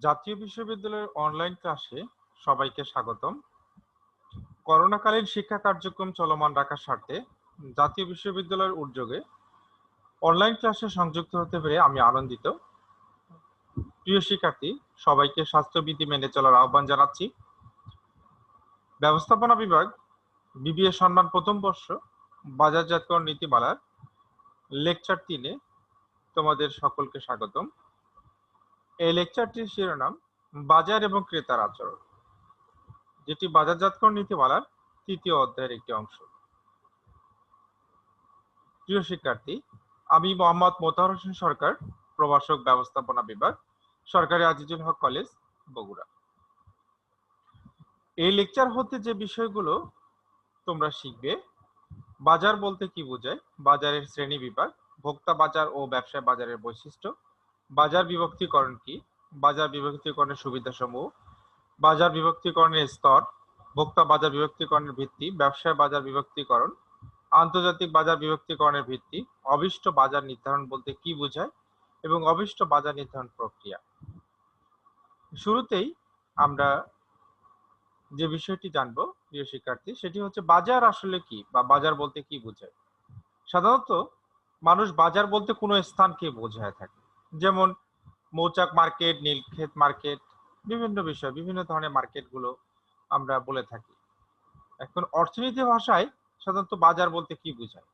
জাতীয় বিশ্ববিদ্যালয়ের অনলাইন ক্লাসে সবাইকে স্বাগতম। করোনাকালীন শিক্ষা কার্যক্রম চলমান রাখার স্বার্থে জাতীয় বিশ্ববিদ্যালয়ের উদ্যোগে অনলাইন ক্লাসে সংযুক্ত হতে পেরে আমি আনন্দিত। প্রিয় শিক্ষার্থী, সবাইকে স্বাস্থ্যবিধি মেনে চলার আহ্বান জানাচ্ছি। ব্যবস্থাপনা বিভাগ বিবিএ সম্মান প্রথম বর্ষ বাজারজাতকরণ নীতিমালার লেকচার 3-এ তোমাদের সকলকে স্বাগতম। এই লেকচারটির শিরোনাম বাজার এবং ক্রেতার আচরণ, যেটি বাজারজাতকরণ নীতিমালার 3য় অধ্যায়ের একটি অংশ। প্রিয় শিক্ষার্থী, আমি মোহাম্মদ মোতাহার হোসেন সরকার, প্রভাষক ব্যবস্থাপনা বিভাগ, সরকারি আজিজুল হক কলেজ, বগুড়া। এই লেকচার হতে যে বিষয়গুলো তোমরা শিখবে: বাজার বলতে কি বোঝায়, বাজারের শ্রেণী বিভাগ, ভোক্তা বাজার ও ব্যবসায় বাজারের বৈশিষ্ট্য, বাজার বিভক্তিকরণ কি, বাজার বিভক্তিকরণের সুবিধাসমূহ, বাজার বিভক্তিকরণের স্তর, ভোক্তা বাজার বিভক্তিকরণের ভিত্তি, ব্যবসায় বাজার বিভক্তিকরণ, আন্তর্জাতিক বাজার বিভক্তিকরণের ভিত্তি, অভীষ্ট বাজার নির্ধারণ বলতে কি বোঝায় এবং অভীষ্ট বাজার নির্ধারণ প্রক্রিয়া। শুরুতেই আমরা যে বিষয়টি জানবো প্রিয় শিক্ষার্থী, সেটি হচ্ছে বাজার আসলে কি বা বাজার বলতে কি বোঝায়। সাধারণত মানুষ বাজার বলতে কোনো স্থানকে বোঝায় থাকে, যেমন মৌচাক মার্কেট, নীলক্ষেত মার্কেট, বিভিন্ন বিষয়, বিভিন্ন ধরনের মার্কেটগুলো আমরা বলে থাকি। এখন অর্থনীতি ভাষায় সাধারণত বাজার বলতে কি বোঝায়?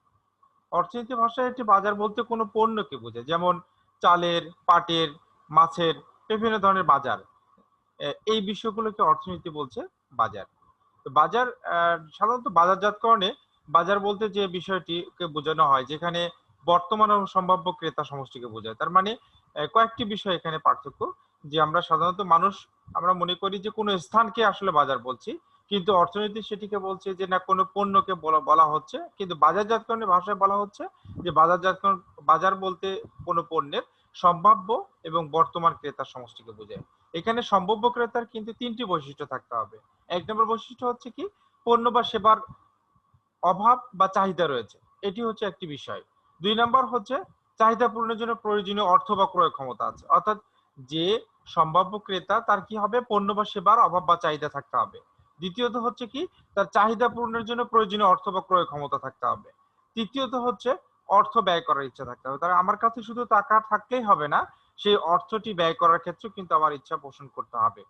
অর্থনীতি ভাষায় একটি বাজার বলতে কোনো পণ্যকে বোঝায়, যেমন চালের, পাটের, মাছের, বিভিন্ন ধরনের বাজার। এই বিষয়গুলোকে অর্থনীতি বলছে বাজার। তো বাজার সাধারণত বাজারজাতকরণে বাজার বলতে যে বিষয়টিকে বোঝানো হয়, যেখানে বর্তমান ও সম্ভাব্য ক্রেতা সমষ্টিকে বোঝায়। তার মানে কয়েকটি বিষয় এখানে পার্থক্য, যে আমরা সাধারণত আমরা মনে করি যে কোনো স্থানকে আসলে বাজার বলছি, কিন্তু অর্থনীতি সেটিকে বলছে যে না, কোনো পণ্যকে বলা হচ্ছে, কিন্তু বাজারজাতকরণের ভাষায় বলা হচ্ছে যে বাজারজাতকরণ, বাজার বলতে কোনো পণ্যের সম্ভাব্য এবং বর্তমান ক্রেতার সমষ্টিকে বোঝায়। এখানে সম্ভাব্য ক্রেতার কিন্তু 3টি বৈশিষ্ট্য থাকতে হবে। 1 নম্বর বৈশিষ্ট্য হচ্ছে কি, পণ্য বা সেবার অভাব বা চাহিদা রয়েছে, এটি হচ্ছে একটি বিষয়। 2 নম্বর হচ্ছে চাহিদা পূরণের জন্য প্রয়োজনীয় অর্থ বা ক্রয় ক্ষমতা আছে, অর্থাৎ যে সম্ভাব্য ক্রেতা তার কি হবে, পণ্য বা সেবার অভাব বা চাহিদা থাকতে হবে। দ্বিতীয়ত হচ্ছে কি, তার চাহিদা পূরণের জন্য প্রয়োজনীয় অর্থ বা ক্রয় ক্ষমতা থাকতে হবে। তৃতীয়ত হচ্ছে অর্থ ব্যয় করার ইচ্ছা থাকতে হবে। তার আমার কাছে শুধু টাকা থাকলেই হবে না, সেই অর্থটি ব্যয় করার ক্ষেত্রে কিন্তু আমার ইচ্ছা পোষণ করতে হবে।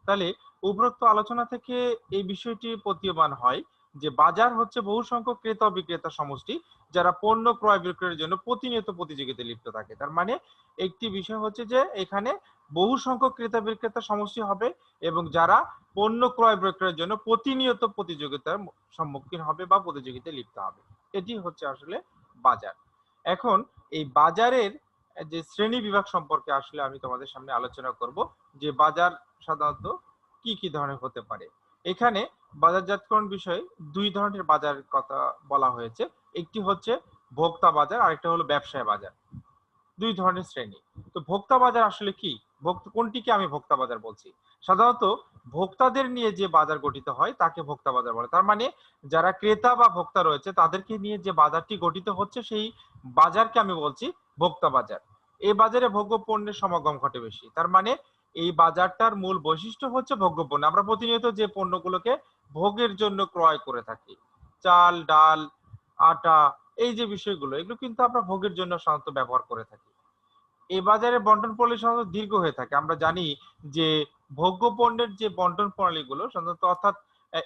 তাহলে উপরোক্ত আলোচনা থেকে এই বিষয়টি প্রতীয়মান হয় যে বাজার হচ্ছে বহু সংখ্যক ক্রেতা ও বিক্রেতা সমষ্টি, যারা পণ্য ক্রয় বিক্রয়ের জন্য প্রতিনিয়ত প্রতিযোগিতায় লিপ্ত থাকে। তার মানে একটি বিষয় হচ্ছে যে এখানে বহু সংখ্যক ক্রেতা বিক্রেতা সমষ্টি হবে এবং যারা পণ্য ক্রয় বিক্রয়ের জন্য প্রতিনিয়ত প্রতিযোগিতার সম্মুখীন হবে বা প্রতিযোগিতায় লিপ্ত হবে। এটি হচ্ছে আসলে বাজার। এখন এই বাজারের যে শ্রেণী বিভাগ সম্পর্কে আসলে আমি তোমাদের সামনে আলোচনা করব, যে বাজার সাধারণত কি কি ধরনের হতে পারে। এখানে বাজারজাতকরণ বিষয়ে 2 ধরনের বাজারের কথা বলা হয়েছে। একটি হচ্ছে ভোক্তা বাজার, আরেকটা হলো ব্যবসায় বাজার। 2 ধরনের শ্রেণী। তো ভোক্তা বাজার আসলে কি? কোনটিকে আমি ভোক্তা বাজার বলছি? সাধারণত ভোক্তাদের নিয়ে যে বাজার গঠিত হয় তাকে ভোক্তা বাজার বলে। তার মানে যারা ক্রেতা বা ভোক্তা রয়েছে তাদেরকে নিয়ে যে বাজারটি গঠিত হচ্ছে, সেই বাজারকে আমি বলছি ভোক্তা বাজার। এই বাজারে ভোগ্য পণ্যের সমাগম ঘটে বেশি। তার মানে এই বাজারটার মূল বৈশিষ্ট্য হচ্ছে ভোগ্য পণ্য। আমরা প্রতিনিয়ত যে পণ্যগুলোকে ভোগের জন্য ক্রয় করে থাকি, চাল, ডাল, আটা, এই যে বিষয়গুলো, এগুলো কিন্তু আমরা ভোগের জন্য সাধারণত ব্যবহার করে থাকি। এই বাজারে বন্টন প্রণালী সাধারণত দীর্ঘ হয়ে থাকে। আমরা জানি যে ভোগ্য পণ্যের যে বন্টন প্রণালীগুলো সাধারণত, অর্থাৎ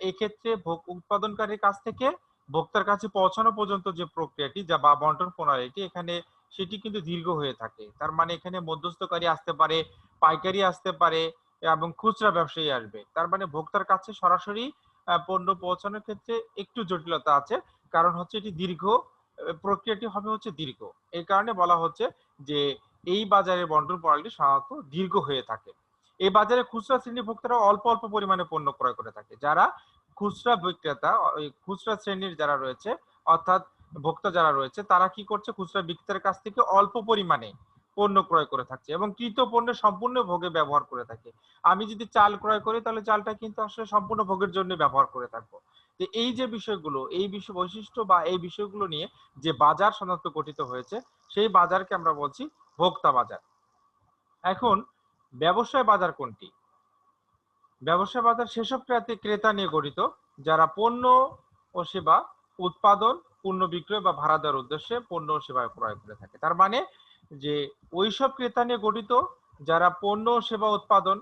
এক্ষেত্রে ভোগ উৎপাদনকারীর কাছ থেকে ভোক্তার কাছে পৌঁছানো পর্যন্ত যে প্রক্রিয়াটি যা বা বন্টন প্রণালীটি, এখানে সেটি কিন্তু দীর্ঘ হয়ে থাকে। তার মানে এখানে মধ্যস্থকারী আসতে পারে, পাইকারি আসতে পারে এবং খুচরা ব্যবসায়ী আসবে। তার মানে ভোক্তার কাছে সরাসরি পণ্য পৌঁছানোর ক্ষেত্রে একটু জটিলতা আছে, কারণ হচ্ছে এটি দীর্ঘ, প্রক্রিয়াটি হবে হচ্ছে দীর্ঘ। এই কারণে বলা হচ্ছে যে এই বাজারের বন্টন প্রণালী সাধারণত দীর্ঘ হয়ে থাকে। এই বাজারে খুচরা শ্রেণীর ভোক্তারা অল্প অল্প পরিমাণে পণ্য ক্রয় করে থাকে। যারা খুচরা বিক্রেতা, ওই খুচরা শ্রেণীর যারা রয়েছে, অর্থাৎ ভোক্তা যারা রয়েছে, তারা কি করছে, খুচরা বিক্রেতার কাছ থেকে অল্প পরিমাণে পণ্য ক্রয় করে থাকছে এবং কৃত পণ্য সম্পূর্ণ ভোগে ব্যবহার করে থাকে। আমি যদি চাল ক্রয় করি, তাহলে চালটা কিন্তু আসলে সম্পূর্ণ ভোগের জন্য ব্যবহার করে থাকবো। তো এই যে বিষয়গুলো, এই বিষয় বৈশিষ্ট্য বা এই বিষয়গুলো নিয়ে যে বাজার সাধারণত গঠিত হয়েছে, সেই বাজারকে আমরা বলছি ভোক্তা বাজার। এখন ব্যবসায় বাজার কোনটি? ব্যবসায় বাজার সেসব ক্রেতা নিয়ে গঠিত যারা পণ্য ও সেবা উৎপাদন, পণ্য বিক্রয় বা ভাড়া দেওয়ার উদ্দেশ্যে পণ্য ও সেবা ক্রয় করে থাকে। তার মানে যে ওইসব ক্রেতা নিয়ে গঠিত যারা পণ্য ও সেবা উৎপাদন,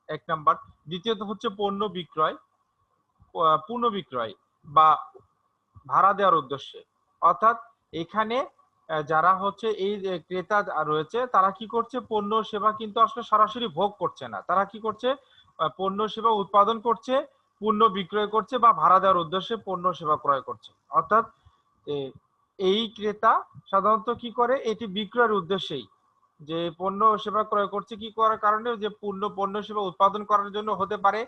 এক নাম্বার। দ্বিতীয়ত হচ্ছে পণ্য বিক্রয়, পণ্য বিক্রয় বা ভাড়া দেওয়ার উদ্দেশ্যে। অর্থাৎ এখানে যারা হচ্ছে এই যে ক্রেতা রয়েছে তারা কি করছে, পণ্য সেবা কিন্তু আসলে সরাসরি ভোগ করছে না। তারা কি করছে, পণ্য সেবা উৎপাদন করছে, পণ্য বিক্রয় করছে বা ভাড়া দেওয়ার উদ্দেশ্যে পণ্য সেবা ক্রয় করছে। অর্থাৎ এ এই ক্রেতা সাধারণত কি করে, এটি বিক্রয়ের উদ্দেশ্যেই যে পণ্য সেবা ক্রয় করছে কি করার কারণে, যে পণ্য সেবা উৎপাদন করার জন্য হতে পারে,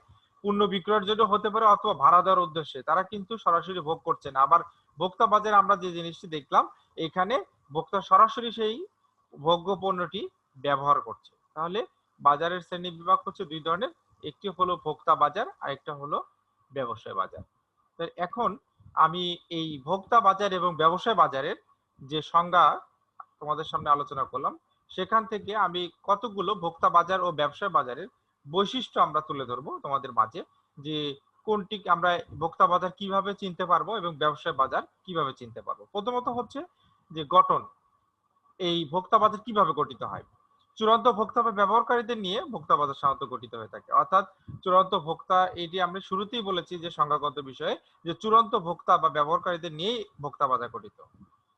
পণ্য বিক্রয়ের জন্য হতে পারে, অথবা ভাড়া দেওয়ার উদ্দেশ্যে। তারা কিন্তু সরাসরি ভোগ করছে না। আবার ভোক্তা বাজারে আমরা যে জিনিসটি দেখলাম, এখানে ভোক্তা সরাসরি সেই ভোগ্য পণ্যটি ব্যবহার করছে। তাহলে বাজারের শ্রেণী বিভাগ হচ্ছে দুই ধরনের, একটি হলো ভোক্তা বাজার আর একটা হলো ব্যবসায় বাজার। তো এখন আমি এই ভোক্তা বাজার এবং ব্যবসায় বাজারের যে সংজ্ঞা তোমাদের সামনে আলোচনা করলাম, সেখান থেকে আমি কতগুলো ভোক্তা বাজার ও ব্যবসায় বাজারের বৈশিষ্ট্য আমরা তুলে ধরবো তোমাদের মাঝে, যে কোনটি আমরা ভোক্তা বাজার কিভাবে চিনতে পারবো এবং ব্যবসায় বাজার কিভাবে চিনতে পারবো। প্রথমত হচ্ছে যে গঠন, এই ভোক্তা বাজার কিভাবে গঠিত হয়। চূড়ান্ত ভোক্তা বা ব্যবহারকারীদের নিয়ে ভোক্তা বাজার সাধারণত গঠিত হয়ে থাকে। অর্থাৎ চূড়ান্ত ভোক্তা, এটি আমরা শুরুতেই বলেছি যে সংজ্ঞাগত বিষয়ে, যে চূড়ান্ত ভোক্তা বা ব্যবহারকারীদের নিয়েই ভোক্তা বাজার গঠিত।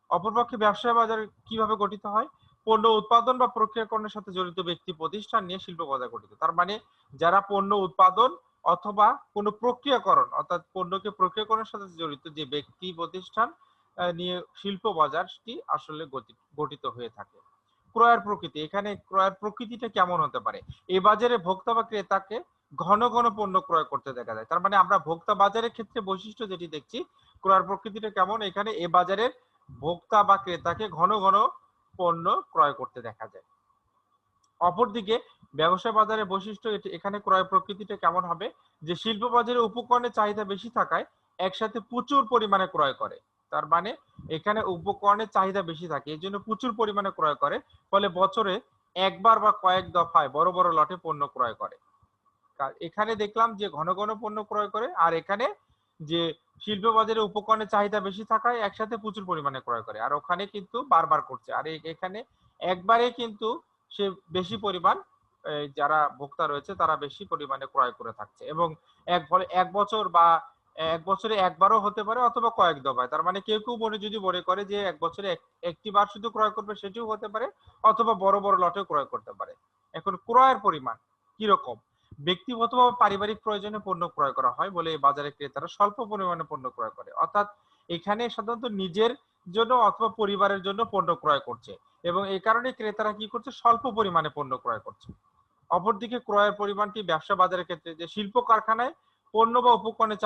অপরপক্ষে ব্যবসায় বাজার কিভাবে গঠিত হয়, পণ্য উৎপাদন বা প্রক্রিয়াকরণের সাথে জড়িত ব্যক্তি প্রতিষ্ঠান নিয়ে শিল্প বাজার গঠিত। তার মানে যারা পণ্য উৎপাদন অথবা কোনো প্রক্রিয়াকরণ, অর্থাৎ পণ্যকে প্রক্রিয়াকরণের সাথে জড়িত যে ব্যক্তি প্রতিষ্ঠান নিয়ে শিল্প বাজারটি আসলে গঠিত হয়ে থাকে। ক্রয়ের প্রকৃতি, এখানে ক্রয়ের প্রকৃতিটা কেমন হতে পারে। এই বাজারে ভোক্তা বা ক্রেতাকে ঘন ঘন পণ্য ক্রয় করতে দেখা যায়। তার মানে আমরা ভোক্তা বাজারের ক্ষেত্রে বৈশিষ্ট্য যেটি দেখছি, ক্রয়ের প্রকৃতিটা কেমন, এখানে এ বাজারের ভোক্তা বা ক্রেতাকে ঘন ঘন পণ্য ক্রয় করতে দেখা যায়। অপরদিকে ব্যবসায় বাজারের বৈশিষ্ট্য, এখানে ক্রয় প্রকৃতিটা কেমন হবে, যে শিল্প বাজারে উপকরণের চাহিদা বেশি থাকায় একসাথে প্রচুর পরিমাণে ক্রয় করে। তার মানে এখানে উপকরণের চাহিদা বেশি থাকে, এই জন্য প্রচুর পরিমাণে ক্রয় করে, ফলে বছরে একবার বা কয়েক দফায় বড় বড় লটে পণ্য ক্রয় করে। এখানে দেখলাম যে ঘন ঘন পণ্য ক্রয় করে, আর এখানে যে শিল্প বাজারে উপকরণের চাহিদা বেশি থাকায় একসাথে প্রচুর পরিমাণে ক্রয় করে, আর ওখানে কিন্তু বারবার করছে। আর এখানে একবারে কিন্তু সে বেশি পরিমাণ, যারা ভোক্তা রয়েছে তারা বেশি পরিমাণে ক্রয় করে থাকছে, এবং ফলে এক বছর বা এক বছরে একবারও হতে পারে অথবা কয়েক দফায়। তার মানে কেউ কেউ যদি মনে করে যে এক বছরে একটি বার শুধু ক্রয় করবে, সেটিও হতে পারে, অথবা বড় বড় লটেও ক্রয় করতে পারে। এখন ক্রয়ের পরিমাণ কিরকম, ব্যক্তিগত বা পারিবারিক প্রয়োজনে পণ্য ক্রয় করা হয় বলে এই বাজারে ক্রেতারা স্বল্প পরিমাণে পণ্য ক্রয় করে। অর্থাৎ এখানে সাধারণত নিজের জন্য অথবা পরিবারের জন্য পণ্য ক্রয় করছে, এবং এই কারণে ক্রেতারা কি করছে, স্বল্প পরিমাণে পণ্য ক্রয় করছে। অপরদিকে ক্রয়ের পরিমাণটি ব্যবসা বাজারের ক্ষেত্রে, যে শিল্প কারখানায় পণ্য বা উপকরণের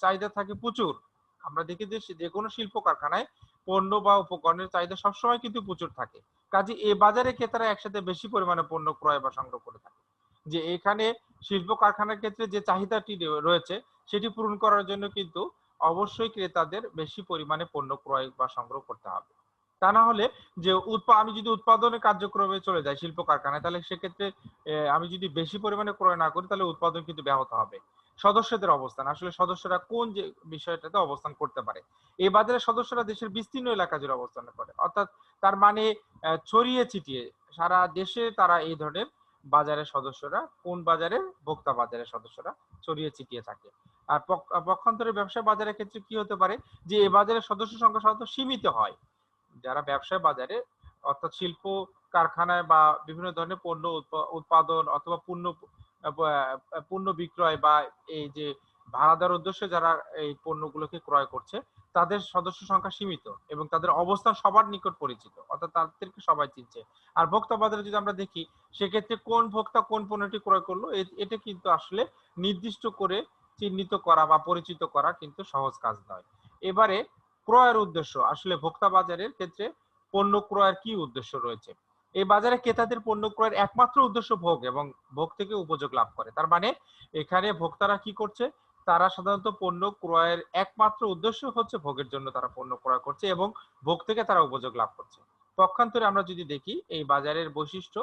চাহিদা থাকে প্রচুর। আমরা দেখি যে যে কোনো শিল্প কারখানায় পণ্য বা উপকরণের চাহিদা সবসময় কিন্তু প্রচুর থাকে। কাজে এই বাজারে ক্রেতারা একসাথে বেশি পরিমাণে পণ্য ক্রয় বা সংগ্রহ করে থাকে। যে এখানে শিল্প কারখানার ক্ষেত্রে যে চাহিদাটি রয়েছে সেটি পূরণ করার জন্য কিন্তু অবশ্যই ক্রেতাদের বেশি পরিমাণে পণ্য ক্রয় বা সংগ্রহ করতে হবে। তা না হলে যে আমি যদি উৎপাদনের কার্যক্রমে চলে যাই শিল্প কারখানায়, তাহলে সেক্ষেত্রে আমি যদি বেশি পরিমাণে ক্রয় না করি, তাহলে উৎপাদন কিন্তু ব্যাহত হবে। সদস্যদের অবস্থান, আসলে সদস্যরা কোন যে বিষয়টাতে অবস্থান করতে পারে। এই বাজারের সদস্যরা দেশের বিস্তীর্ণ এলাকা জুড়ে অবস্থান করে। অর্থাৎ তার মানে ছড়িয়ে ছিটিয়ে সারা দেশে তারা এই ধরনের বাজারের সদস্যরা, কোন বাজারে, ভোক্তা বাজারের সদস্যরা ছড়িয়ে ছিটিয়ে থাকে। আর পক্ষান্তরে ব্যবসা বাজারের ক্ষেত্রে কি হতে পারে, যে এ বাজারের সদস্য সংখ্যা সাধারণত সীমিত হয়। যারা ব্যবসায় বাজারে, অর্থাৎ শিল্প কারখানায় বা বিভিন্ন ধরনের পণ্য উৎপাদন অথবা পণ্য বিক্রয় বা এই যে ভাড়া দেওয়ার উদ্দেশ্যে যারা এই পণ্যগুলোকে ক্রয় করছে, তাদের সদস্য সংখ্যা সীমিত এবং তাদের অবস্থান সবার নিকট পরিচিত, অর্থাৎ তাদেরকে সবাই চিনছে। আর ভোক্তা বাজারে যদি আমরা দেখি, সেক্ষেত্রে কোন ভোক্তা কোন পণ্যটি ক্রয় করলো, এটা কিন্তু আসলে নির্দিষ্ট করে চিহ্নিত করা বা পরিচিত করা কিন্তু সহজ কাজ নয়। এবারে ক্রয়ের উদ্দেশ্য, আসলে ভোক্তা বাজারের ক্ষেত্রে পণ্য ক্রয়ের কি উদ্দেশ্য রয়েছে। এই বাজারে ক্রেতাদের পণ্য ক্রয়ের একমাত্র উদ্দেশ্য ভোগ এবং ভোগ থেকে উপযোগ লাভ করে। তার মানে এখানে ভোক্তারা কি করছে, তারা সাধারণত পণ্য ক্রয়ের একমাত্র উদ্দেশ্য হচ্ছে ভোগের জন্য তারা পণ্য ক্রয় করছে এবং ভোগ থেকে তারা উপযোগ লাভ করছে। পক্ষান্তরে আমরা যদি দেখি এই বাজারের বৈশিষ্ট্য,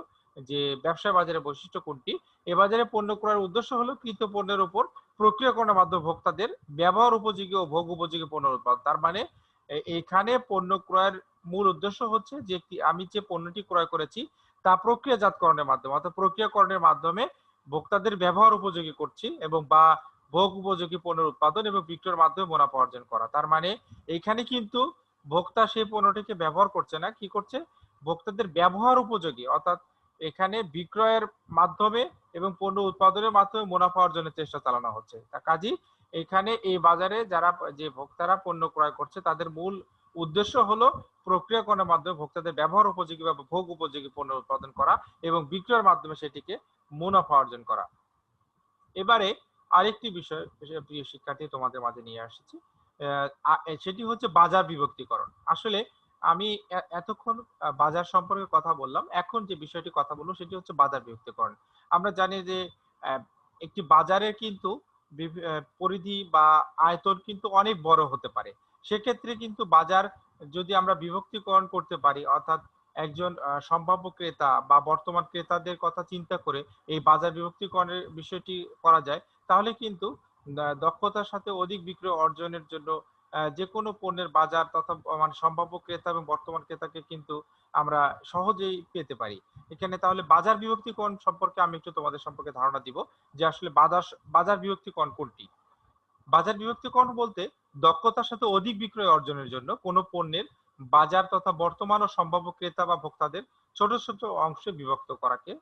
যে ব্যবসা বাজারের বৈশিষ্ট্য কোনটি? এ বাজারে পণ্য ক্রয়ের উদ্দেশ্য হলো কৃত পণ্যের উপর প্রক্রিয়াকরণের মাধ্যমে ভোক্তাদের ব্যবহার উপযোগী ও ভোগ উপযোগী পণ্য উৎপাদন। তার মানে এখানে পণ্য ক্রয়ের মূল উদ্দেশ্য হচ্ছে যে আমি যে পণ্যটি ক্রয় করেছি তা প্রক্রিয়াজাতকরণের মাধ্যমে, অর্থাৎ প্রক্রিয়াকরণের মাধ্যমে ভোক্তাদের ব্যবহার উপযোগী করছি এবং বা ভোগ উপযোগী পণ্যের উৎপাদন এবং বিক্রয়ের মাধ্যমে মুনাফা অর্জন করা। তার মানে এইখানে কিন্তু ভোক্তা সেই পণ্যটিকে ব্যবহার করছে না, কি করছে? ভোক্তাদের ব্যবহার উপযোগী, অর্থাৎ এখানে বিক্রয়ের মাধ্যমে এবং পণ্য উৎপাদনের মাধ্যমে মুনাফা অর্জনের চেষ্টা চালানো হচ্ছে। কাজেই এখানে এই বাজারে যারা যে ভোক্তারা পণ্য ক্রয় করছে তাদের মূল উদ্দেশ্য হলো প্রক্রিয়াকরণের মাধ্যমে ভোক্তাদের ব্যবহার উপযোগী বা ভোগ উপযোগী পণ্য উৎপাদন করা এবং বিক্রয়ের মাধ্যমে সেটিকে মুনাফা অর্জন করা। এবারে আরেকটি বিষয় প্রিয় শিক্ষার্থী তোমাদের মাঝে নিয়ে আসছি, সেটি হচ্ছে বাজার বিভক্তিকরণ। আসলে আমি এতক্ষণ বাজার সম্পর্কে কথা বললাম, এখন যে বিষয়টি কথা বলবো সেটি হচ্ছে বাজার বিভক্তিকরণ। আমরা জানি যে একটি বাজারের কিন্তু পরিধি বা আয়তন কিন্তু অনেক বড় হতে পারে। সেক্ষেত্রে কিন্তু বাজার যদি আমরা বিভক্তিকরণ করতে পারি, অর্থাৎ একজন সম্ভাব্য ক্রেতা বা বর্তমান ক্রেতাদের কথা চিন্তা করে এই বাজার বিভক্তিকরণের বিষয়টি করা যায়, তাহলে কিন্তু দক্ষতার সাথে অধিক বিক্রয় অর্জনের জন্য যেকোনো পণ্যের বাজার তথা মানে সম্ভাব্য ক্রেতা এবং বর্তমান ক্রেতাকে কিন্তু আমরা সহজেই পেতে পারি। এখানে তাহলে বাজার বিভক্তিকরণ সম্পর্কে আমি একটু তোমাদের সম্পর্কে ধারণা দিব যে আসলে বাজার বিভক্তিকরণ কোনটি। বাজার বিভক্তিকরণ বলতে দক্ষতার সাথে অধিক বিক্রয় অর্জনের জন্য কোনো পণ্যের বাজার তথা বর্তমান ও সম্ভাব্য ক্রেতা বা ভোক্তাদের ছোট ছোট অংশে বিভক্ত করাকে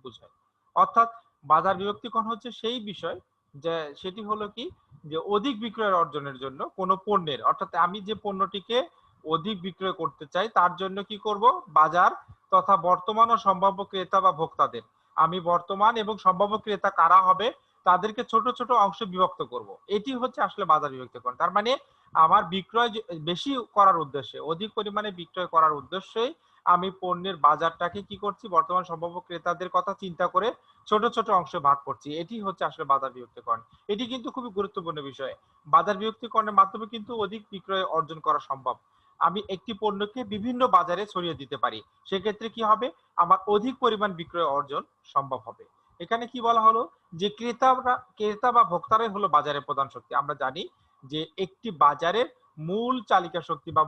বোঝায়। অর্থাৎ বাজার বিভক্তিকরণ হচ্ছে সেই বিষয় যে সেটি হলো কি যে অধিক বিক্রয় অর্জনের জন্য কোনো পণ্যের, অর্থাৎ আমি যে পণ্যটিকে অধিক বিক্রয় করতে চাই তার জন্য কি করব, বাজার তথা বর্তমান ও সম্ভাব্য ক্রেতা বা ভোক্তাদের, আমি বর্তমান এবং সম্ভাব্য ক্রেতা কারা হবে তাদেরকে ছোট ছোট অংশে বিভক্ত করব। এটি হচ্ছে আসলে বাজার বিভক্তিকরণ। তার মানে আমার বিক্রয় বেশি করার উদ্দেশ্যে, অধিক পরিমাণে বিক্রয় করার উদ্দেশ্যেই আমি পণ্যের বাজারটাকে কি করছি, বর্তমান সম্ভাব্য ক্রেতাদের কথা চিন্তা করে ছোট ছোট অংশে ভাগ করছি। এটি হচ্ছে আসলে বাজার বিভক্তিকরণ। এটি কিন্তু খুবই গুরুত্বপূর্ণ বিষয়। বাজার বিভক্তিকরণের মাধ্যমে কিন্তু অধিক বিক্রয় অর্জন করা সম্ভব। আমি একটি পণ্যকে বিভিন্ন বাজারে ছড়িয়ে দিতে পারি, সেক্ষেত্রে কি হবে, আমার অধিক পরিমাণ বিক্রয় অর্জন সম্ভব হবে। এখানে কি বলা হলো যে ক্রেতা বা ভোক্তারাই হলো বাজারের প্রধান শক্তি। আমরা জানি যে একটি বাজারের মূল চালিকা শক্তি বা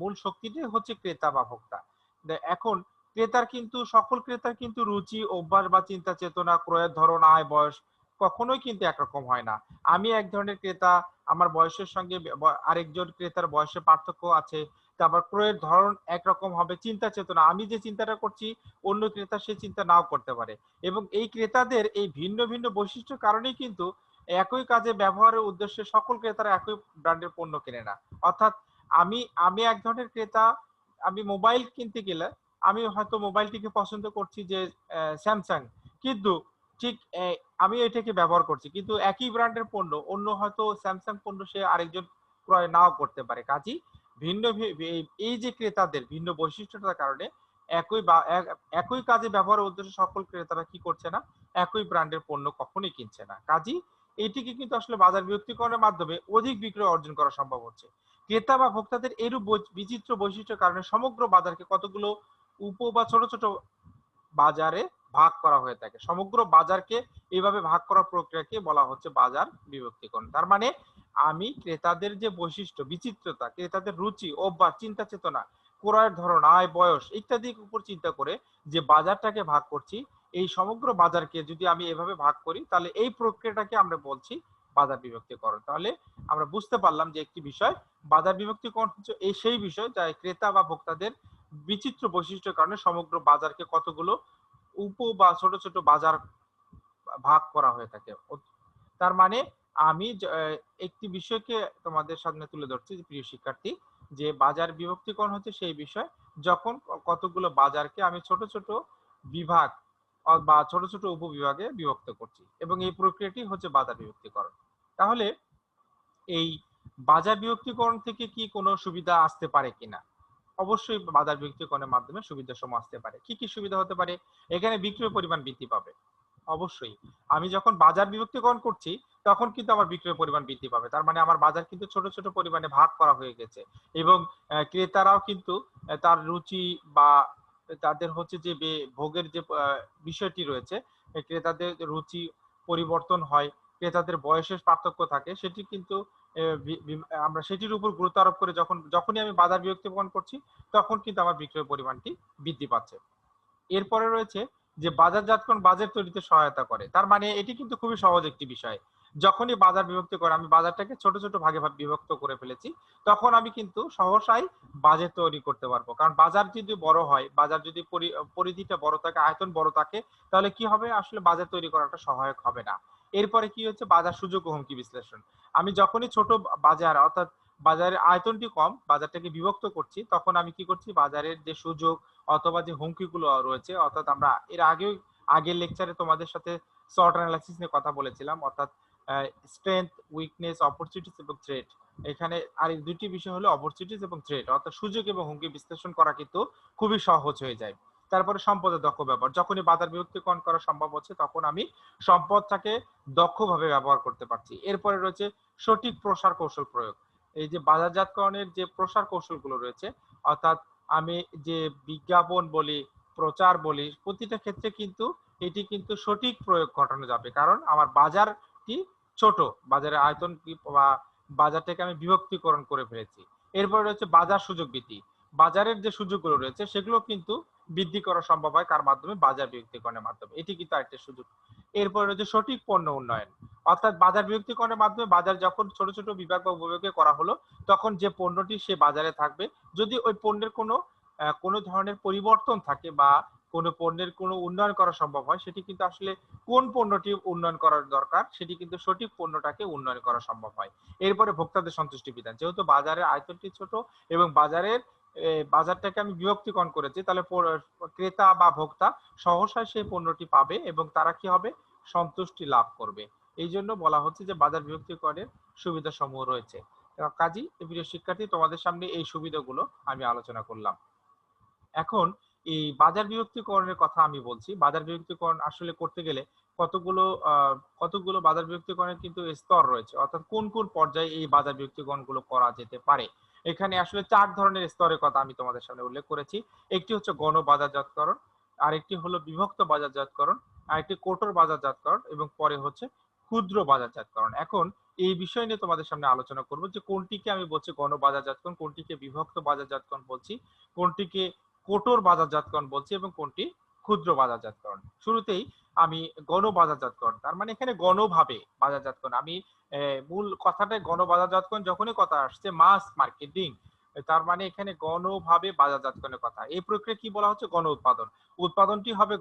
মূল শক্তিটাই হচ্ছে ক্রেতা বা ভোক্তা। এখন সকল ক্রেতার কিন্তু রুচি, অভ্যাস বা চিন্তা চেতনা, ক্রয়ের ধরন, আয়, বয়স কখনোই কিন্তু একরকম হয় না। আমি এক ধরনের ক্রেতা, আমার বয়সের সঙ্গে আরেকজন ক্রেতার বয়সের পার্থক্য আছে। তারপর ক্রয়ের ধরন একরকম হবে, চিন্তা চেতনা, আমি যে চিন্তাটা করছি অন্য ক্রেতা সে চিন্তা নাও করতে পারে। এবং এই ক্রেতাদের এই ভিন্ন ভিন্ন বৈশিষ্ট্যের কারণেই কিন্তু একই কাজে ব্যবহারের উদ্দেশ্যে সকল ক্রেতারা একই ব্র্যান্ডের পণ্য কেনে না। অর্থাৎ আমি আমি এক ধরনের ক্রেতা, আমি মোবাইল কিনতে গেলে আমি হয়তো মোবাইলটিকে পছন্দ করছি যে স্যামসাং, কিন্তু ঠিক আমি এটাকে ব্যবহার করছি, কিন্তু একই ব্র্যান্ডের পণ্য অন্য হয়তো স্যামসাং পণ্য সে আরেকজন ক্রয় নাও করতে পারে। কাজেই ভিন্ন এই যে ক্রেতাদের ভিন্ন বৈশিষ্ট্যতার কারণে একই কাজে ব্যবহারের উদ্দেশ্যে সকল ক্রেতারা কি করছে না, একই ব্র্যান্ডের পণ্য কখনোই কিনছে না। কাজেই এটিকে কিন্তু আসলে বাজার বিভক্তিকরণের মাধ্যমে অধিক বিক্রয় অর্জন করা সম্ভব হচ্ছে। ক্রেতা বা ভোক্তাদের এরূপ বিচিত্র বৈশিষ্ট্যের কারণে সমগ্র বাজারকে কতগুলো বা ছোট ছোট বাজারে ভাগ করা হয়ে থাকে। সমগ্র বাজারকে এইভাবে ভাগ করার প্রক্রিয়াকে বলা হচ্ছে বাজার বিভক্তিকরণ। তার মানে আমি ক্রেতাদের যে বৈশিষ্ট্য, বিচিত্রতা, ক্রেতাদের রুচি, অভ্যাস, চিন্তা চেতনা, ক্রয়ের ধরন, আয়, বয়স ইত্যাদির উপর চিন্তা করে যে বাজারটাকে ভাগ করছি, এই সমগ্র বাজারকে যদি আমি এভাবে ভাগ করি তাহলে এই প্রক্রিয়াটাকে আমরা বলছি বাজার বিভক্তিকরণ। তাহলে আমরা বুঝতে পারলাম যে একটি বিষয়, বাজার বিভক্তিকরণ হচ্ছে সেই বিষয় যা ক্রেতা বা ভোক্তাদের বিচিত্র বৈশিষ্ট্যের কারণে সমগ্র বাজারকে কতগুলো বা ছোট ছোট বাজার ভাগ করা হয়ে থাকে। তার মানে আমি একটি বিষয়কে তোমাদের সামনে তুলে ধরছি প্রিয় শিক্ষার্থী, যে বাজার বিভক্তিকরণ হচ্ছে সেই বিষয় যখন কতগুলো বাজারকে আমি ছোট ছোট বিভাগ বা ছোট ছোট উপবিভাগে বিভক্ত করছি, এবং এই প্রক্রিয়াটি হচ্ছে বাজার বিভক্তিকরণ। তাহলে এই বাজার বিভক্তিকরণ থেকে কি কোনো সুবিধা আসতে পারে কিনা? অবশ্যই বাজার বিভক্তিকরণের মাধ্যমে সুবিধার সময় আসতে পারে। কি কি সুবিধা হতে পারে? এখানে বিক্রয় পরিমাণ বৃদ্ধি পাবে। অবশ্যই আমি যখন বাজার বিভক্তিকরণ করছি তখন কিন্তু আমার বিক্রয় পরিমাণ বৃদ্ধি পাবে। তার মানে আমার বাজার কিন্তু ছোট ছোট পরিমাণে ভাগ করা হয়ে গেছে, এবং ক্রেতারাও কিন্তু তার রুচি বা তাদের হচ্ছে যে ভোগের যে বিষয়টি রয়েছে, ক্রেতাদের রুচি পরিবর্তন হয়, ক্রেতাদের বয়সের পার্থক্য থাকে, সেটি কিন্তু আমরা সেটির উপর গুরুত্ব আরোপ করে যখনই আমি বাজার বিভক্তিকরণ করছি, তখন কিন্তু আমার বিক্রয়ের পরিমাণটি বৃদ্ধি পাচ্ছে। এরপরে রয়েছে যে বাজারজাতকরণ বাজেট তৈরিতে সহায়তা করে। তার মানে এটি কিন্তু খুবই সহজ একটি বিষয়। যখনই বাজার বিভক্তি করে, আমি বাজারটাকে ছোট, ছোট ভাগে বিভক্ত করে ফেলেছি, তখন আমি কিন্তু সহসাই বাজেট তৈরি করতে পারবো। কারণ বাজার যদি বড় হয়, বাজার যদি পরিধিটা বড় থাকে, আয়তন বড় থাকে, তাহলে কি হবে? আসলে বাজার তৈরি করাটা সহায়ক হবে না। এরপরে কি হচ্ছে? বাজার সুযোগ ও হুমকি বিশ্লেষণ। আমি যখনই ছোট বাজার অর্থাৎ বাজারের আয়তনটি কম, বাজারটাকে বিভক্ত করছি, তখন আমি কি করছি? বাজারের যে সুযোগ অথবা যে হুমকিগুলো রয়েছে, অর্থাৎ আমরা এর আগের লেকচারে তোমাদের সাথে SWOT অ্যানালাইসিস নিয়ে কথা বলেছিলাম, অর্থাৎ স্ট্রেংথ, উইকনেস, অপরচুনিটিস এবং থ্রেট। এখানে আর এই দুটি বিষয় হলো অপরচুনিটিস এবং থ্রেট, অর্থাৎ সুযোগ এবং হুমকি বিশ্লেষণ করা কিন্তু খুবই সহজ হয়ে যায়। তারপরে সম্পদের দক্ষ ব্যবহার। যখনই বাজার বিভক্তিকরণ করা সম্ভব হচ্ছে, তখন আমি সম্পদটাকে দক্ষভাবে ব্যবহার করতে পারছি। এরপরে রয়েছে সঠিক প্রসার কৌশল প্রয়োগ। এই যে বাজারজাতকরণের যে প্রসার কৌশলগুলো রয়েছে, অর্থাৎ আমি যে বিজ্ঞাপন বলি, প্রচার বলি, প্রতিটা ক্ষেত্রে কিন্তু এটি কিন্তু সঠিক প্রয়োগ ঘটানো যাবে। কারণ আমার বাজারটি ছোট, বাজারের আয়তন কি বা বাজারটাকে আমি বিভক্তিকরণ করে ফেলেছি। এরপরে রয়েছে বাজার সুযোগ বৃদ্ধি। বাজারের যে সুযোগগুলো রয়েছে, সেগুলো কিন্তু বৃদ্ধি করা সম্ভব হয় কার মাধ্যমে? বাজার বিভক্তিকরণের মাধ্যমে। এটি কিন্তু আরেকটা সুযোগ। এরপরে রয়েছে সঠিক পণ্য উন্নয়ন। অর্থাৎ বাজার বিভক্তিকরণের মাধ্যমে বাজার যখন ছোট, ছোট বিভাগ বা উপবিভাগে করা হলো, তখন যে পণ্যটি সে বাজারে থাকবে, যদি ওই পণ্যের কোনো ধরনের পরিবর্তন থাকে বা কোনো পণ্যের কোনো উন্নয়ন করা সম্ভব হয়, সেটি কিন্তু আসলে কোন পণ্যটি উন্নয়ন করার দরকার, সেটি কিন্তু সঠিক পণ্যটাকে উন্নয়ন করা সম্ভব হয়। এরপরে ভোক্তাদের সন্তুষ্টি বিধান। যেহেতু বাজারের আয়তনটি ছোট এবং বাজারটাকে আমি বিভক্তিকরণ করেছি, তাহলে ক্রেতা বা ভোক্তা সহসাই সেই পণ্যটি পাবে এবং তারা কি হবে? সন্তুষ্টি লাভ করবে। এই জন্য বলা হচ্ছে যে বাজার বিভক্তিকরণের সুবিধা সমূহ রয়েছে। কাজী প্রিয় শিক্ষার্থী, তোমাদের সামনে এই সুবিধাগুলো আমি আলোচনা করলাম। এখন এই বাজার বিভক্তিকরণের কথা আমি বলছি। বাজার বিভক্তিকরণ আসলে করতে গেলে কতগুলো কতগুলো বাজার বিভক্তিকরণের কিন্তু স্তর রয়েছে, অর্থাৎ কোন কোন পর্যায়ে এই বাজার বিভক্তিকরণ গুলো করা যেতে পারে। এখানে আসলে ৪ ধরনের স্তরের কথা আমি তোমাদের সামনে উল্লেখ করেছি। একটি হচ্ছে গণ বাজারজাতকরণ, আরেকটি হলো বিভক্ত বাজারজাতকরণ, আরেকটি কোটর বাজারজাতকরণ এবং পরে হচ্ছে ক্ষুদ্র বাজারজাতকরণ। এখন এই বিষয় নিয়ে তোমাদের সামনে আলোচনা করব যে কোনটিকে আমি বলছি গণ বাজারজাতকরণ, কোনটিকে বিভক্ত বাজারজাতকরণ বলছি, কোনটিকে কোটর বাজারজাতকরণ বলছি এবং কোনটি ক্ষুদ্র বাজারজাতকরণ। শুরুতেই আমি গণ বাজারজাতকরণ, তার মানে এখানে গণভাবে বাজারজাতকরণ। আমি মূল কথাটায় গণ বাজারজাতকরণ যখনই কথা আসছে, মাস মার্কেটিং, তার মানে এখানে গণভাবে বাজারজাতকরণের কথা। এই প্রক্রিয়া কি বলা হচ্ছে? গণ উৎপাদন। উৎপাদনটি হবে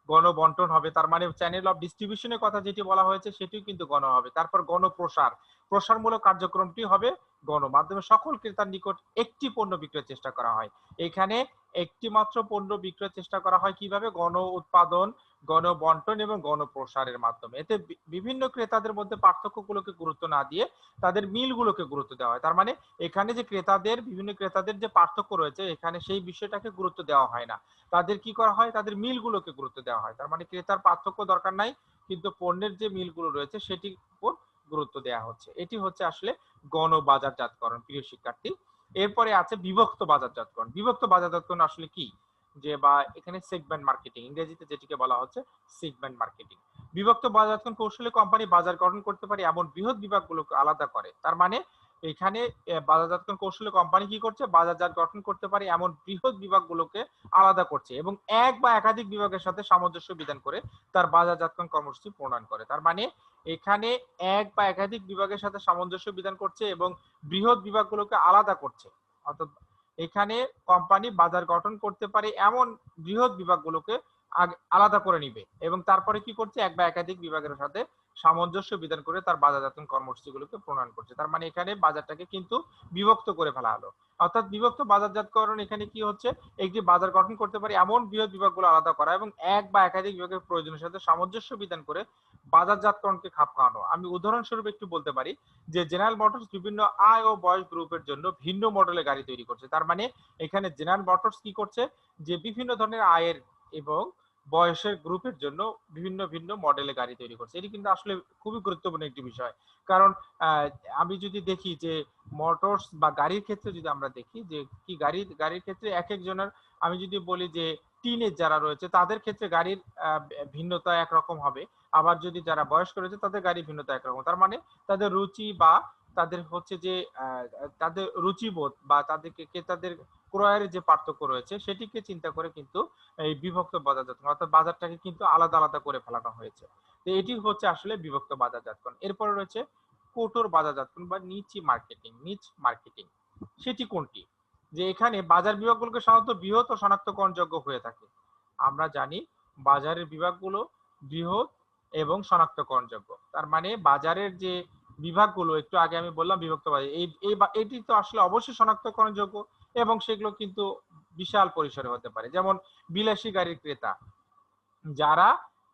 গণ বন্টন হবে, তার মানে চ্যানেল অফ ডিস্ট্রিবিউশনের কথা যেটি বলা হয়েছে সেটিও কিন্তু গণ হবে। তারপর গণপ্রসার, প্রসারমূলক কার্যক্রমটি হবে গণমাধ্যমে সকল ক্রেতার নিকট একটি পণ্য বিক্রয়ের চেষ্টা করা হয়। এখানে একটি মাত্র পণ্য বিক্রয়ের চেষ্টা করা হয় কিভাবে? গণ উৎপাদন, গণ বন্টন এবং গণপ্রসারের মাধ্যমে। এতে বিভিন্ন ক্রেতাদের মধ্যে পার্থক্যগুলোকে গুরুত্ব না দিয়ে তাদের মিলগুলোকে গুরুত্ব দেওয়া হয়। তার মানে এখানে যে বিভিন্ন ক্রেতাদের যে পার্থক্য রয়েছে, এখানে সেই বিষয়টাকে গুরুত্ব দেওয়া হয় না। তাদের কি করা হয়? তাদের মিলগুলোকে গুরুত্ব দেওয়া হয়। তার মানে ক্রেতার পার্থক্য দরকার নাই, কিন্তু পণ্যের যে মিলগুলো রয়েছে সেটির উপর গুরুত্ব দেওয়া হচ্ছে। এটি হচ্ছে আসলে গণ বাজারজাতকরণ, প্রিয় শিক্ষার্থী। এরপরে আছে বিভক্ত বাজারজাতকরণ। বিভক্ত বাজারজাতকরণ আসলে কি? যে বা এখানে সেগমেন্ট মার্কেটিং, ইংরেজিতে যেটিকে বলা হচ্ছে সেগমেন্ট মার্কেটিং। বিভক্ত বাজারজাতকরণ কৌশলে কোম্পানি বাজার গঠন করতে পারে এমন বৃহৎ বিভাগগুলোকে আলাদা করে। তার মানে এখানে বাজারজাতকরণ কৌশলে কোম্পানি কি করছে? বাজারজাত গঠন করতে পারে এমন বৃহৎ বিভাগগুলোকে আলাদা করছে এবং এক বা একাধিক বিভাগের সাথে সামঞ্জস্য বিধান করে তার বাজারজাতকরণ কর্মসূচি প্রণয়ন করে। তার মানে এখানে এক বা একাধিক বিভাগের সাথে সামঞ্জস্য বিধান করছে এবং বৃহৎ বিভাগগুলোকে আলাদা করছে। অর্থাৎ এখানে কোম্পানি বাজার গঠন করতে পারে এমন বৃহৎ বিভাগগুলোকে আলাদা করে নিবে এবং তারপরে কি করছে? এক বা একাধিক বিভাগের সাথে সামঞ্জস্য বিধান করে তার বাজারজাতকরণ কর্মসূচিগুলোকে প্রণয়ন করছে। তার মানে এখানে বাজারটাকে কিন্তু বিভক্ত করে ফেলা হলো। অর্থাৎ বিভক্ত বাজারজাতকরণ এখানে কি হচ্ছে? একটি বাজার গঠন করতে পারে এমন বৃহৎ বিভাগগুলো আলাদা করা এবং এক বা একাধিক বিভাগের প্রয়োজনের সাথে সামঞ্জস্য বিধান করে বাজারজাতকরণকে খাপ খাওয়ানো। আমি উদাহরণস্বরূপ একটু বলতে পারি যে জেনারেল মোটরস বিভিন্ন আয় ও বয়স গ্রুপের জন্য ভিন্ন মডেলের গাড়ি তৈরি করছে। তার মানে এখানে জেনারেল মোটরস কি করছে? যে বিভিন্ন ধরনের আয়ের এবং বয়সের গ্রুপের জন্য ভিন্ন ভিন্ন মডেলের গাড়ি তৈরি করছে। এটি কিন্তু আসলে খুবই গুরুত্বপূর্ণ একটি বিষয়। কারণ আমি যদি দেখি যে মোটরস বা গাড়ির ক্ষেত্রে যদি আমরা দেখি যে কি গাড়ির ক্ষেত্রে এক একজনের, আমি যদি বলি যে টিনেজ যারা রয়েছে তাদের ক্ষেত্রে গাড়ির ভিন্নতা একরকম হবে। আবার যদি যারা বয়স্ক রয়েছে তাদের গাড়ির ভিন্নতা একরকম। তার মানে তাদের রুচি বা তাদের হচ্ছে যে তাদের রুচিবোধ বা তাদেরকে ক্রেতাদের ক্রয়ের যে পার্থক্য রয়েছে সেটিকে চিন্তা করে কিন্তু এই বিভক্ত বাজারজাতকরণ অর্থাৎ বাজারটাকে কিন্তু আলাদা আলাদা করে ফেলানো হয়েছে। তো এটি হচ্ছে আসলে বিভক্ত বাজারজাতকরণ। এরপরে রয়েছে কোটর বাজারজাতকরণ বা নিচ মার্কেটিং। সেটি কোনটি? যে এখানে বাজার বিভাগগুলোকে সাধারণত বৃহৎ ও শনাক্তকরণযোগ্য হয়ে থাকে। আমরা জানি বাজারের বিভাগগুলো বৃহৎ এবং শনাক্তকরণযোগ্য। তার মানে বাজারের যে বিভাগগুলো একটু আগে আমি বললাম বিভক্ত বাজার এটি তো আসলে অবশ্যই শনাক্তকরণযোগ্য এবং সেগুলো কিন্তু বিশাল পরিসরে হতে পারে। যেমন বিলাসী গাড়ির ক্রেতা, যারা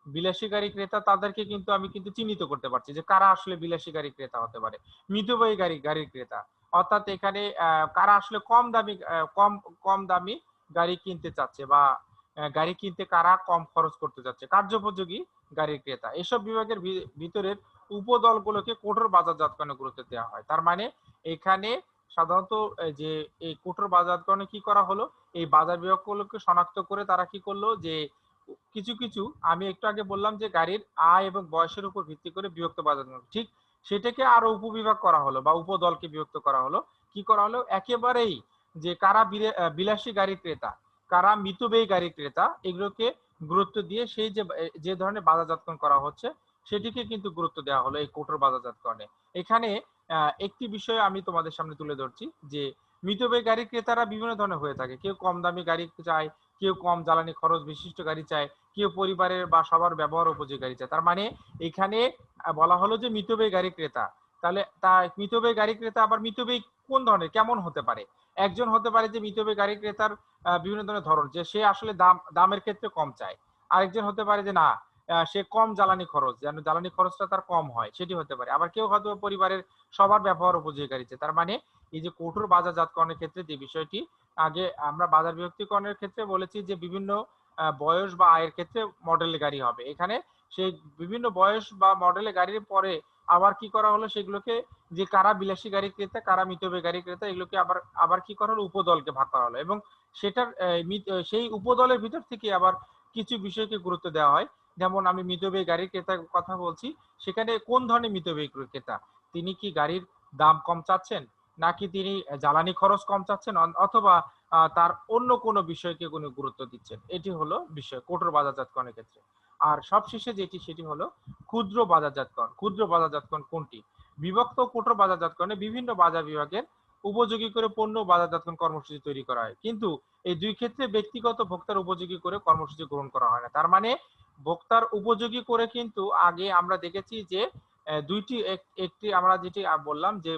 বিলাসী গাড়ি ক্রেতা তাদেরকে কিন্তু আমি কিন্তু চিহ্নিত করতে পারছি যে কারা আসলে বিলাসী গাড়ি ক্রেতা হতে পারে। মিতব্যয়ী গাড়ির ক্রেতা, অর্থাৎ এখানে কারা আসলে কম দামি গাড়ি কিনতে চাচ্ছে বা গাড়ি কিনতে কারা কম খরচ করতে চাচ্ছে। কার্যোপযোগী গাড়ির ক্রেতা, এসব বিভাগের ভিতরের উপদলগুলোকে কঠোর বাজারজাতকরণে গুরুত্ব দেওয়া হয়। তার মানে এখানে সাধারণত যে এই কঠোর বাজারজাতকরণে কি করা হলো, এই বাজার বিভাগগুলোকে শনাক্ত করে তারা কি করলো যে কিছু আমি একটু আগে বললাম যে গাড়ির আয় এবং বয়সের উপর ভিত্তি করে বিভক্ত বাজার, ঠিক সেটাকে আরো উপবিভাগ করা হলো বা উপদলকে বিভক্ত করা হলো। কি করা হলো, একেবারেই যে কারা বিলাসী গাড়ি ক্রেতা, কারা মিতব্যয়ী গাড়ি ক্রেতা, এগুলোকে গুরুত্ব দিয়ে সেই যে ধরনের বাজারজাতকরণ করা হচ্ছে সেটিকে কিন্তু গুরুত্ব দেওয়া হলো এই কঠোর বাজারজাতকরণে। এখানে একটি বিষয় আমি তোমাদের সামনে তুলে ধরছি যে মিতব্যয়ী গাড়ি ক্রেতারা বিভিন্ন ধরনের হয়ে থাকে। কেউ কম দামি গাড়ি চায়, কেউ কম জ্বালানি খরচ বিশিষ্ট গাড়ি চায়, কেউ পরিবারের বা সবার ব্যবহার উপযোগী গাড়ি চায়। তার মানে এখানে বলা হলো যে মিতব্যয়ী গাড়ি ক্রেতা। তাহলে তা মিতব্যয়ী গাড়ি ক্রেতা আবার মিতব্যয়ী কোন ধরনের কেমন হতে পারে? একজন হতে পারে যে মিতব্যয়ী গাড়ি ক্রেতার বিভিন্ন ধরনের ধরন, যে সে আসলে দামের ক্ষেত্রে কম চায়। আরেকজন হতে পারে যে না, সে কম জ্বালানি খরচ, যেন জ্বালানি খরচটা তার কম হয়, সেটি হতে পারে। আবার কেউ হয়তো পরিবারের সবার ব্যবহার উপযোগী গাড়ি চায়। তার মানে এই যে কঠোর বাজারজাতকরণের ক্ষেত্রে যে বিষয়টি আগে আমরা বাজার বিভক্তিকরণের ক্ষেত্রে বলেছি যে বিভিন্ন বয়স বা আয়ের ক্ষেত্রে মডেলের গাড়ি হবে। এখানে সেই বিভিন্ন বয়স বা মডেলের গাড়ির পরে আবার কি করা হলো, সেগুলোকে যে কারা বিলাসী গাড়ি ক্রেতা কারা মিতব্যয়ী গাড়ি ক্রেতা এগুলোকে আবার আবার কি করা হলো, উপদলকে ভাগ করা হলো এবং সেটার সেই উপদলের ভিতর থেকে আবার কিছু বিষয়কে গুরুত্ব দেওয়া হয়। যেমন আমি মিতব্যয়ী গাড়ির ক্রেতার কথা বলছি, সেখানে কোন ধরনের মিতব্যয়ী ক্রেতা, তিনি কি গাড়ির দাম কম চাচ্ছেন, নাকি তিনি জ্বালানি খরচ কম চাচ্ছেন, অথবা তার অন্য কোনো বিষয়কে কোনো গুরুত্ব দিচ্ছেন। এটি হলো বিষয় কঠোর বাজারজাতকরণের ক্ষেত্রে। আর সবশেষে যেটি সেটি হলো ক্ষুদ্র বাজারজাতকরণ। ক্ষুদ্র বাজারজাতকরণ কোনটি? বিভক্ত কঠোর বাজারজাতকরণে বিভিন্ন বাজার বিভাগের উপযোগী করে পণ্য বাজারজাতকরণ কর্মসূচি তৈরি করা হয়, কিন্তু এই দুই ক্ষেত্রে ব্যক্তিগত ভোক্তার উপযোগী করে কর্মসূচি গ্রহণ করা হয় না। তার মানে ভোক্তার উপযোগী করে কিন্তু আগে আমরা দেখেছি যে দুইটি একটি আমরা যেটি বললাম যে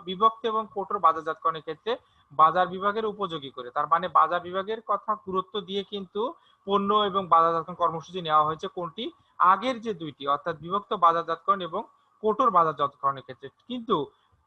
বিভক্ত এবং কঠোর বাজারজাতকরণের ক্ষেত্রে বাজার বিভাগের উপযোগী করে, তার মানে বাজার বিভাগের কথা গুরুত্ব দিয়ে কিন্তু পণ্য এবং বাজারজাতকরণ কর্মসূচি নেওয়া হয়েছে কোনটি, আগের যে দুইটি অর্থাৎ বিভক্ত বাজারজাতকরণ এবং কঠোর বাজারজাতকরণের ক্ষেত্রে। কিন্তু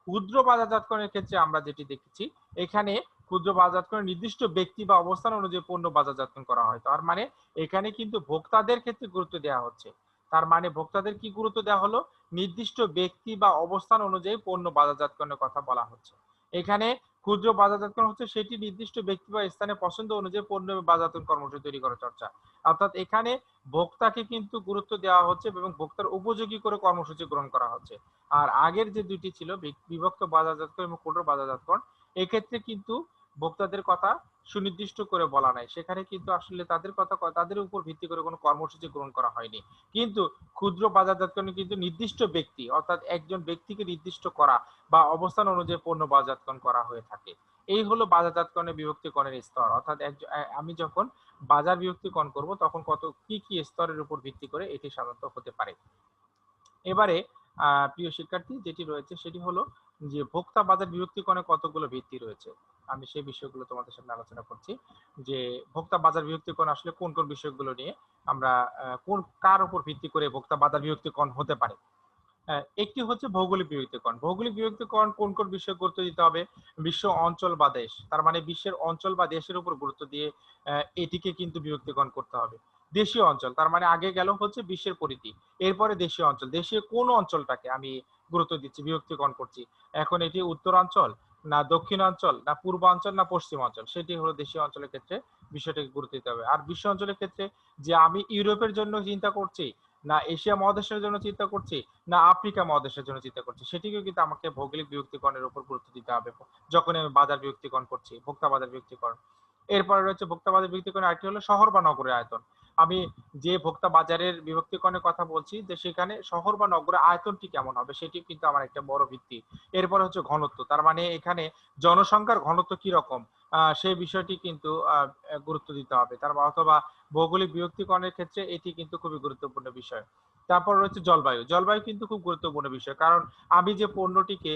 ক্ষুদ্র বাজারজাতকরণের ক্ষেত্রে আমরা যেটি দেখেছি, এখানে ক্ষুদ্র বাজারজাতকরণ নির্দিষ্ট ব্যক্তি বা অবস্থান অনুযায়ী পণ্য বাজারজাতকরণ করা হয়। তার মানে এখানে কিন্তু ভোক্তাদের ক্ষেত্রে গুরুত্ব দেওয়া হচ্ছে। তার মানে ভোক্তাদের কি গুরুত্ব দেওয়া হলো, নির্দিষ্ট ব্যক্তি বা অবস্থান অনুযায়ী পণ্য বাজারজাতকরণের কথা বলা হচ্ছে। এখানে ক্ষুদ্র বাজারজাতকরণ হচ্ছে সেটি নির্দিষ্ট ব্যক্তি বা স্থানের পছন্দ অনুযায়ী পণ্য বাজারজাতকরণ কর্মসূচি তৈরি করার চর্চা। অর্থাৎ এখানে ভোক্তাকে কিন্তু গুরুত্ব দেওয়া হচ্ছে এবং ভোক্তার উপযোগী করে কর্মসূচি গ্রহণ করা হচ্ছে। আর আগের যে দুইটি ছিল বিভক্ত বাজারজাতকরণ এবং কঠোর বাজারজাতকরণ, এক্ষেত্রে কিন্তু ভোক্তাদের কথা সুনির্দিষ্ট করে বলা নাই, সেখানে কিন্তু আসলে তাদের উপর ভিত্তি করে কোনো কর্মসূচি গ্রহণ করা হয়নি। কিন্তু ক্ষুদ্র বাজারজাতকরণে কিন্তু নির্দিষ্ট ব্যক্তি অর্থাৎ একজন ব্যক্তিকে নির্দিষ্ট করা বা অবস্থান অনুযায়ী পণ্য বাজারজাতকরণ করা হয়ে থাকে। এই হলো বাজারজাতকরণের বিভক্তিকরণের স্তর। অর্থাৎ আমি যখন বাজার বিভক্তিকরণ করব তখন কি স্তরের উপর ভিত্তি করে এটি সাধারণত হতে পারে। এবারে প্রিয় শিক্ষার্থী যেটি রয়েছে সেটি হলো যে ভোক্তা বাজার বিভক্তিকরণে কতগুলো ভিত্তি রয়েছে। আমি সেই বিষয়গুলো তোমাদের সামনে আলোচনা করছি যে ভোক্তা বাজার বিভক্তিকরণ আসলে কোন কোন বিষয়গুলো নিয়ে আমরা কার উপর ভিত্তি করে ভোক্তা বাজার বিভক্তিকরণ হতে পারে। একটি হচ্ছে ভৌগোলিক বিভক্তিকরণ। ভৌগোলিক বিভক্তিকরণ কোন কোন বিষয়ে গুরুত্ব দিতে হবে? বিশ্ব, অঞ্চল বা দেশ। তার মানে বিশ্বের অঞ্চল বা দেশের উপর গুরুত্ব দিয়ে এটিকে কিন্তু বিভক্তিকরণ করতে হবে। দেশীয় অঞ্চল, তার মানে আগে গেল হচ্ছে বিশ্বের পরিধি, এরপরে দেশীয় অঞ্চল। দেশীয় কোন অঞ্চলটাকে আমি গুরুত্ব দিচ্ছি, বিভক্তিকরণ করছি, এখন এটি উত্তরাঞ্চল না দক্ষিণাঞ্চল, না পূর্বাঞ্চল, না পশ্চিমাঞ্চল, সেটি হলো দেশীয় অঞ্চলের ক্ষেত্রে বিষয়টাকে গুরুত্ব দিতে হবে। আর বিশ্ব অঞ্চলের ক্ষেত্রে যে আমি ইউরোপের জন্য চিন্তা করছি, না এশিয়া মহাদেশের জন্য চিন্তা করছি, না আফ্রিকা মহাদেশের জন্য চিন্তা করছি, সেটিকেও কিন্তু আমাকে ভৌগোলিক বিভক্তিকরণের উপর গুরুত্ব দিতে হবে যখনই আমি বাজার বিভক্তিকরণ করছি, ভোক্তা বাজার বিভক্তিকরণ। এরপরে রয়েছে ভোক্তা বাজার বিভক্তিকরণ, আরেকটি হলো শহর বা নগরের আয়তন। আমি যে ভোক্তা বাজারের বিভক্তিকরণের কথা বলছি, যে সেখানে শহর বা নগরের আয়তনটি কেমন হবে সেটি কিন্তু আমার একটা বড় ভিত্তি। এরপরে হচ্ছে ঘনত্ব, তার মানে এখানে জনসংখ্যার ঘনত্ব কি রকম, সেই বিষয়টি কিন্তু গুরুত্ব দিতে হবে। তার অথবা ভৌগোলিক বিভক্তিকরণের ক্ষেত্রে এটি কিন্তু খুবই গুরুত্বপূর্ণ বিষয়। তারপর রয়েছে জলবায়ু। জলবায়ু কিন্তু খুব গুরুত্বপূর্ণ বিষয়। কারণ আমি যে পণ্যটিকে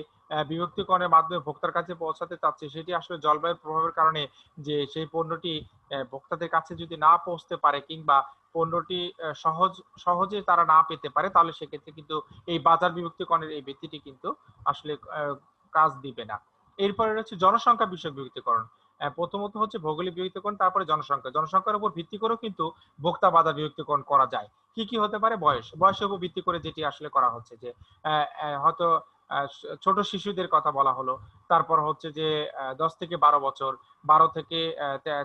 বিভক্তিকরণের মাধ্যমে ভোক্তার কাছে পৌঁছাতে চাচ্ছি, সেটি আসলে জলবায়ুর প্রভাবের কারণে যে সেই পণ্যটি ভোক্তাদের কাছে যদি না পৌঁছতে পারে, কিংবা পণ্যটি সহজে তারা না পেতে পারে, তাহলে সেক্ষেত্রে কিন্তু এই বাজার বিভক্তিকরণের এই ভিত্তিটি কিন্তু আসলে কাজ দিবে না। এরপরে রয়েছে জনসংখ্যা বিষয়ক বিভক্তিকরণ। প্রথমত হচ্ছে ভৌগোলিক বিভক্তিকরণ, তারপরে জনসংখ্যা। জনসংখ্যার উপর ভিত্তি করেও কিন্তু ভোক্তা বাজার বিভক্তিকরণ করা যায়। কি, কি হতে পারে? বয়স। বয়সের উপর ভিত্তি করে যেটি আসলে করা হচ্ছে যে হয়তো ছোট শিশুদের কথা বলা হলো। তারপর হচ্ছে যে ১০ থেকে ১২ বছর, ১২ থেকে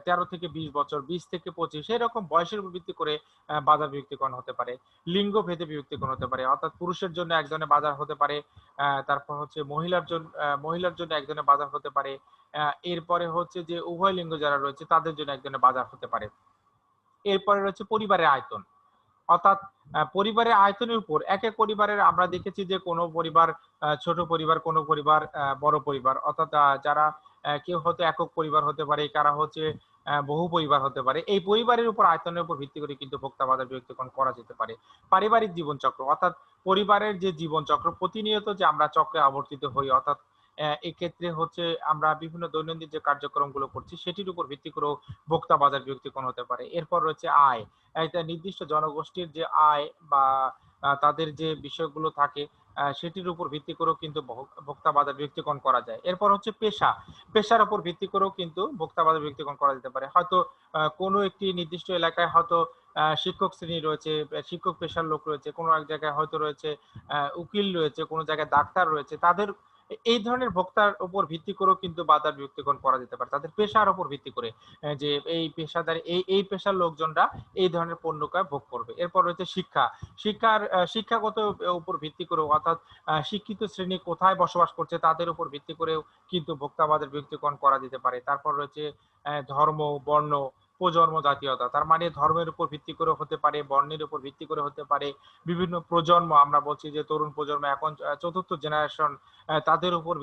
১৩ থেকে ২০ বছর, ২০ থেকে ২৫, এরকম বয়সের উপর ভিত্তি করে বাজার বিভক্তিকরণ হতে পারে। লিঙ্গ ভেদে বিভক্তিকরণ হতে পারে। অর্থাৎ পুরুষের জন্য এক ধরনের বাজার হতে পারে। তারপর হচ্ছে মহিলার জন্য এক ধরনের বাজার হতে পারে। এরপরে হচ্ছে যে উভয় লিঙ্গ যারা রয়েছে তাদের জন্য এক ধরনের বাজার হতে পারে। এরপরে রয়েছে পরিবারের আয়তন। অর্থাৎ পরিবারের আয়তনের উপর একেক পরিবারের আমরা দেখেছি যে কোনো পরিবার ছোট পরিবার, কোনো পরিবার বড় পরিবার। অর্থাৎ যারা কেউ হয়তো একক পরিবার হতে পারে, কারা হচ্ছে বহু পরিবার হতে পারে। এই পরিবারের উপর আয়তনের উপর ভিত্তি করে কিন্তু ভোক্তা বাজার বিভক্তিকরণ করা যেতে পারে। পারিবারিক জীবনচক্র, অর্থাৎ পরিবারের যে জীবনচক্র, প্রতিনিয়ত যে আমরা চক্রে আবর্তিত হই, অর্থাৎ এক্ষেত্রে হচ্ছে আমরা বিভিন্ন দৈনন্দিন যে কার্যক্রমগুলো করছি সেটির উপর ভিত্তি করেও ভোক্তা বাজার বিভক্তিকরণ হতে পারে। এরপর রয়েছে আয়। একটা নির্দিষ্ট জনগোষ্ঠীর যে আয় বা তাদের যে বিষয়গুলো থাকে, সেটির উপর ভিত্তি করেও কিন্তু ভোক্তা বাজার বিভক্তিকরণ করা যায়। এরপর হচ্ছে পেশা। পেশার উপর ভিত্তি করেও কিন্তু ভোক্তা বাজার বিভক্তিকরণ করা যেতে পারে। হয়তো কোনো একটি নির্দিষ্ট এলাকায় হয়তো শিক্ষক শ্রেণী রয়েছে, শিক্ষক পেশার লোক রয়েছে, কোনো এক জায়গায় হয়তো রয়েছে উকিল রয়েছে, কোনো জায়গায় ডাক্তার রয়েছে। তাদের এই ধরনের ভোক্তার উপর ভিত্তি করেও কিন্তু বাজার বিভক্তিকরণ করা যেতে পারে। তাদের পেশার উপর ভিত্তি করে যে এই পেশাদার এই পেশার লোকজনরা এই ধরনের পণ্যকে ভোগ করবে। এরপর রয়েছে শিক্ষা। শিক্ষাগত উপর ভিত্তি করে, অর্থাৎ শিক্ষিত শ্রেণী কোথায় বসবাস করছে তাদের উপর ভিত্তি করেও কিন্তু ভোক্তা বাজার বিভক্তিকরণ করা যেতে পারে। তারপর রয়েছে ধর্ম, বর্ণ, প্রজন্ম, জাতীয়তা। তার মানে ধর্মের উপর ভিত্তি করে হতে পারে, বর্ণের উপর ভিত্তি করে হতে পারে, বিভিন্ন প্রজন্ম, আমরা বলছি যে তরুণ প্রজন্ম এখন চতুর্থ জেনারেশন, তাদের উপর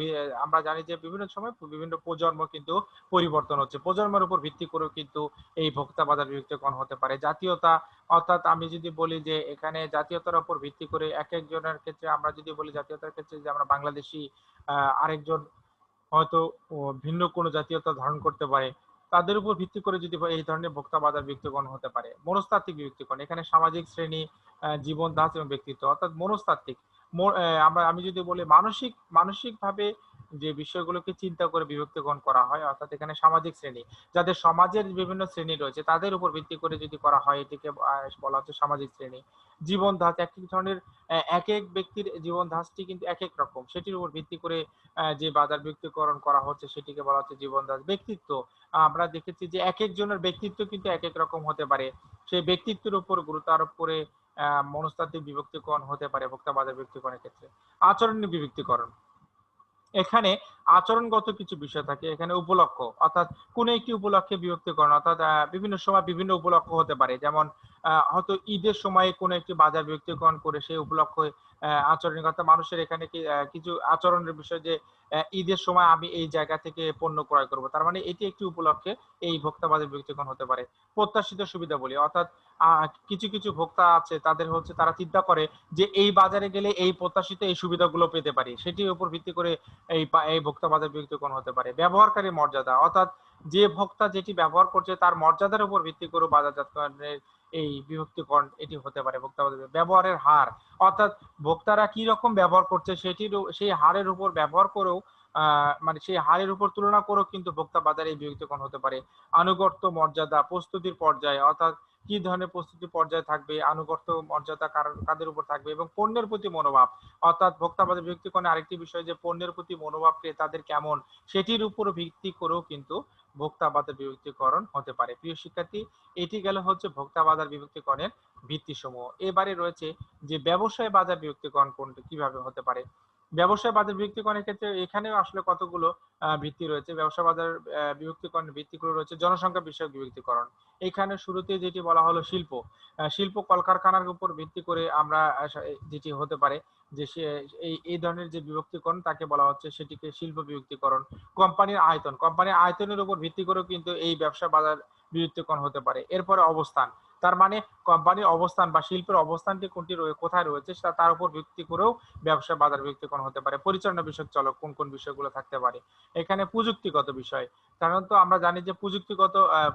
আমরা জানি যে বিভিন্ন সময় বিভিন্ন প্রজন্ম কিন্তু পরিবর্তন হচ্ছে। প্রজন্মের উপর ভিত্তি করেও কিন্তু এই ভোক্তা বাজার বিভক্তিকরণ হতে পারে। জাতীয়তা, অর্থাৎ আমি যদি বলি যে এখানে জাতীয়তার উপর ভিত্তি করে এক একজনের ক্ষেত্রে, আমরা যদি বলি জাতীয়তার ক্ষেত্রে যে আমরা বাংলাদেশি, আরেকজন হয়তো ভিন্ন কোনো জাতীয়তা ধারণ করতে পারে। তাদের উপর ভিত্তি করে যদি এই ধরনের ভোক্তা বাজার বিভক্তিকরণ হতে পারে। মনস্তাত্ত্বিক বিভক্তিকরণ, এখানে সামাজিক শ্রেণী, জীবন ধাঁচ এবং ব্যক্তিত্ব, অর্থাৎ মনস্তাত্ত্বিক। আমি যদি বলি মানসিকভাবে যে বিষয়গুলোকে চিন্তা করে বিভক্তিকরণ করা হয়, অর্থাৎ এখানে সামাজিক শ্রেণী, যাদের সমাজের বিভিন্ন শ্রেণী রয়েছে তাদের উপর ভিত্তি করে যদি করা হয়, এটিকে বলা হচ্ছে সামাজিক শ্রেণী। জীবন ধাঁচ, এক এক ধরনের এক এক ব্যক্তির জীবন ধাঁচটি কিন্তু এক এক রকম, সেটির উপর ভিত্তি করে যে বাজার বিভক্তিকরণ করা হচ্ছে সেটিকে বলা হচ্ছে জীবন ধাঁচ। ব্যক্তিত্ব, আমরা দেখেছি যে এক একজনের ব্যক্তিত্ব কিন্তু এক এক রকম হতে পারে, সেই ব্যক্তিত্বের উপর গুরুত্ব আরোপ করে মনস্তাত্ত্বিক বিভক্তিকরণ হতে পারে ভোক্তা বাজার বিভক্তিকরণের ক্ষেত্রে। আচরণীয় বিভক্তিকরণ, এখানে আচরণগত কিছু বিষয় থাকে। এখানে উপলক্ষ, অর্থাৎ কোন একটি উপলক্ষে বিভক্তিকরণ, অর্থাৎ বিভিন্ন সময় বিভিন্ন উপলক্ষ হতে পারে। যেমন হয়তো ঈদের সময় কোনো একটি বাজার বিভক্তিকরণ করে সেই উপলক্ষে আচরণগত মানুষের এখানে কিছু আচরণের বিষয়, যে ঈদের সময় আমি এই জায়গা থেকে পণ্য ক্রয় করব, তার মানে এটি একটি উপলক্ষে এই ভোক্তা বাজার বিভক্তিকরণ হতে পারে। প্রত্যাশিত সুবিধাবলী, অর্থাৎ কিছু কিছু ভোক্তা আছে তাদের হচ্ছে তারা চিন্তা করে যে এই বাজারে গেলে এই প্রত্যাশিত এই সুবিধাগুলো পেতে পারি, সেটির উপর ভিত্তি করে এই ভোক্তা বাজার বিভক্তিকরণ হতে পারে। ব্যবহারকারী মর্যাদা, অর্থাৎ যে ভোক্তা যেটি ব্যবহার করছে তার মর্যাদার উপর ভিত্তি করে বাজারজাতকরণের এই বিভক্তিকরণ এটি হতে পারে ভোক্তা বাজার। ব্যবহারের হার, অর্থাৎ ভোক্তারা কি রকম ব্যবহার করছে সেই হারের উপর ব্যবহার করেও মানে সেই হারের উপর তুলনা করেও কিন্তু ভোক্তা বাজারে এই বিভক্তিকরণ হতে পারে। আনুগত্য মর্যাদা, প্রস্তুতির পর্যায়ে, অর্থাৎ কি ধরনের প্রস্তুতি পর্যায়ে থাকবে, আনুগত্য মর্যাদা কাদের উপর থাকবে এবং পণ্যের প্রতি মনোভাব, অর্থাৎ ভোক্তা বাজার বিভক্তিকরণের আরেকটি বিষয় যে পণ্যের প্রতি মনোভাব ক্রেতাদের কেমন সেটির উপর ভিত্তি করেও কিন্তু ভোক্তা বাজার বিভক্তিকরণ হতে পারে। প্রিয় শিক্ষার্থী, এটি গেল হচ্ছে ভোক্তা বাজার বিভক্তিকরণের ভিত্তিসমূহ। এবারে রয়েছে যে ব্যবসায় বাজার বিভক্তিকরণ কোনটা কিভাবে হতে পারে। ব্যবসায় বাজার বিভক্তিকরণের ক্ষেত্রে এখানেও আসলে কতগুলো ভিত্তি রয়েছে। ব্যবসা বাজার বিভক্তিকরণের ভিত্তিগুলো রয়েছে জনসংখ্যা বিষয়ক বিভক্তিকরণ। এখানে শুরুতে যেটি বলা হলো শিল্প। শিল্প কলকারখানার উপর ভিত্তি করে আমরা যেটি হতে পারে যে এই ধরনের যে বিভক্তিকরণ তাকে বলা হচ্ছে সেটিকে শিল্প বিভক্তিকরণ। কোম্পানির আয়তনের উপর ভিত্তি করেও কিন্তু এই ব্যবসা বাজার বিভক্তিকরণ হতে পারে। এরপরে অবস্থান, তার মানে কোম্পানির অবস্থান বা শিল্পের অবস্থানটি কোথায় রয়েছে তার উপর ভিত্তি করেও ব্যবসা বাজার বিভক্তিকরণ হতে পারে। পরিচালনা বিষয়ক চলক কোন কোন বিষয়গুলো থাকতে পারে। এখানে প্রযুক্তিগত বিষয়, সাধারণত আমরা জানি যে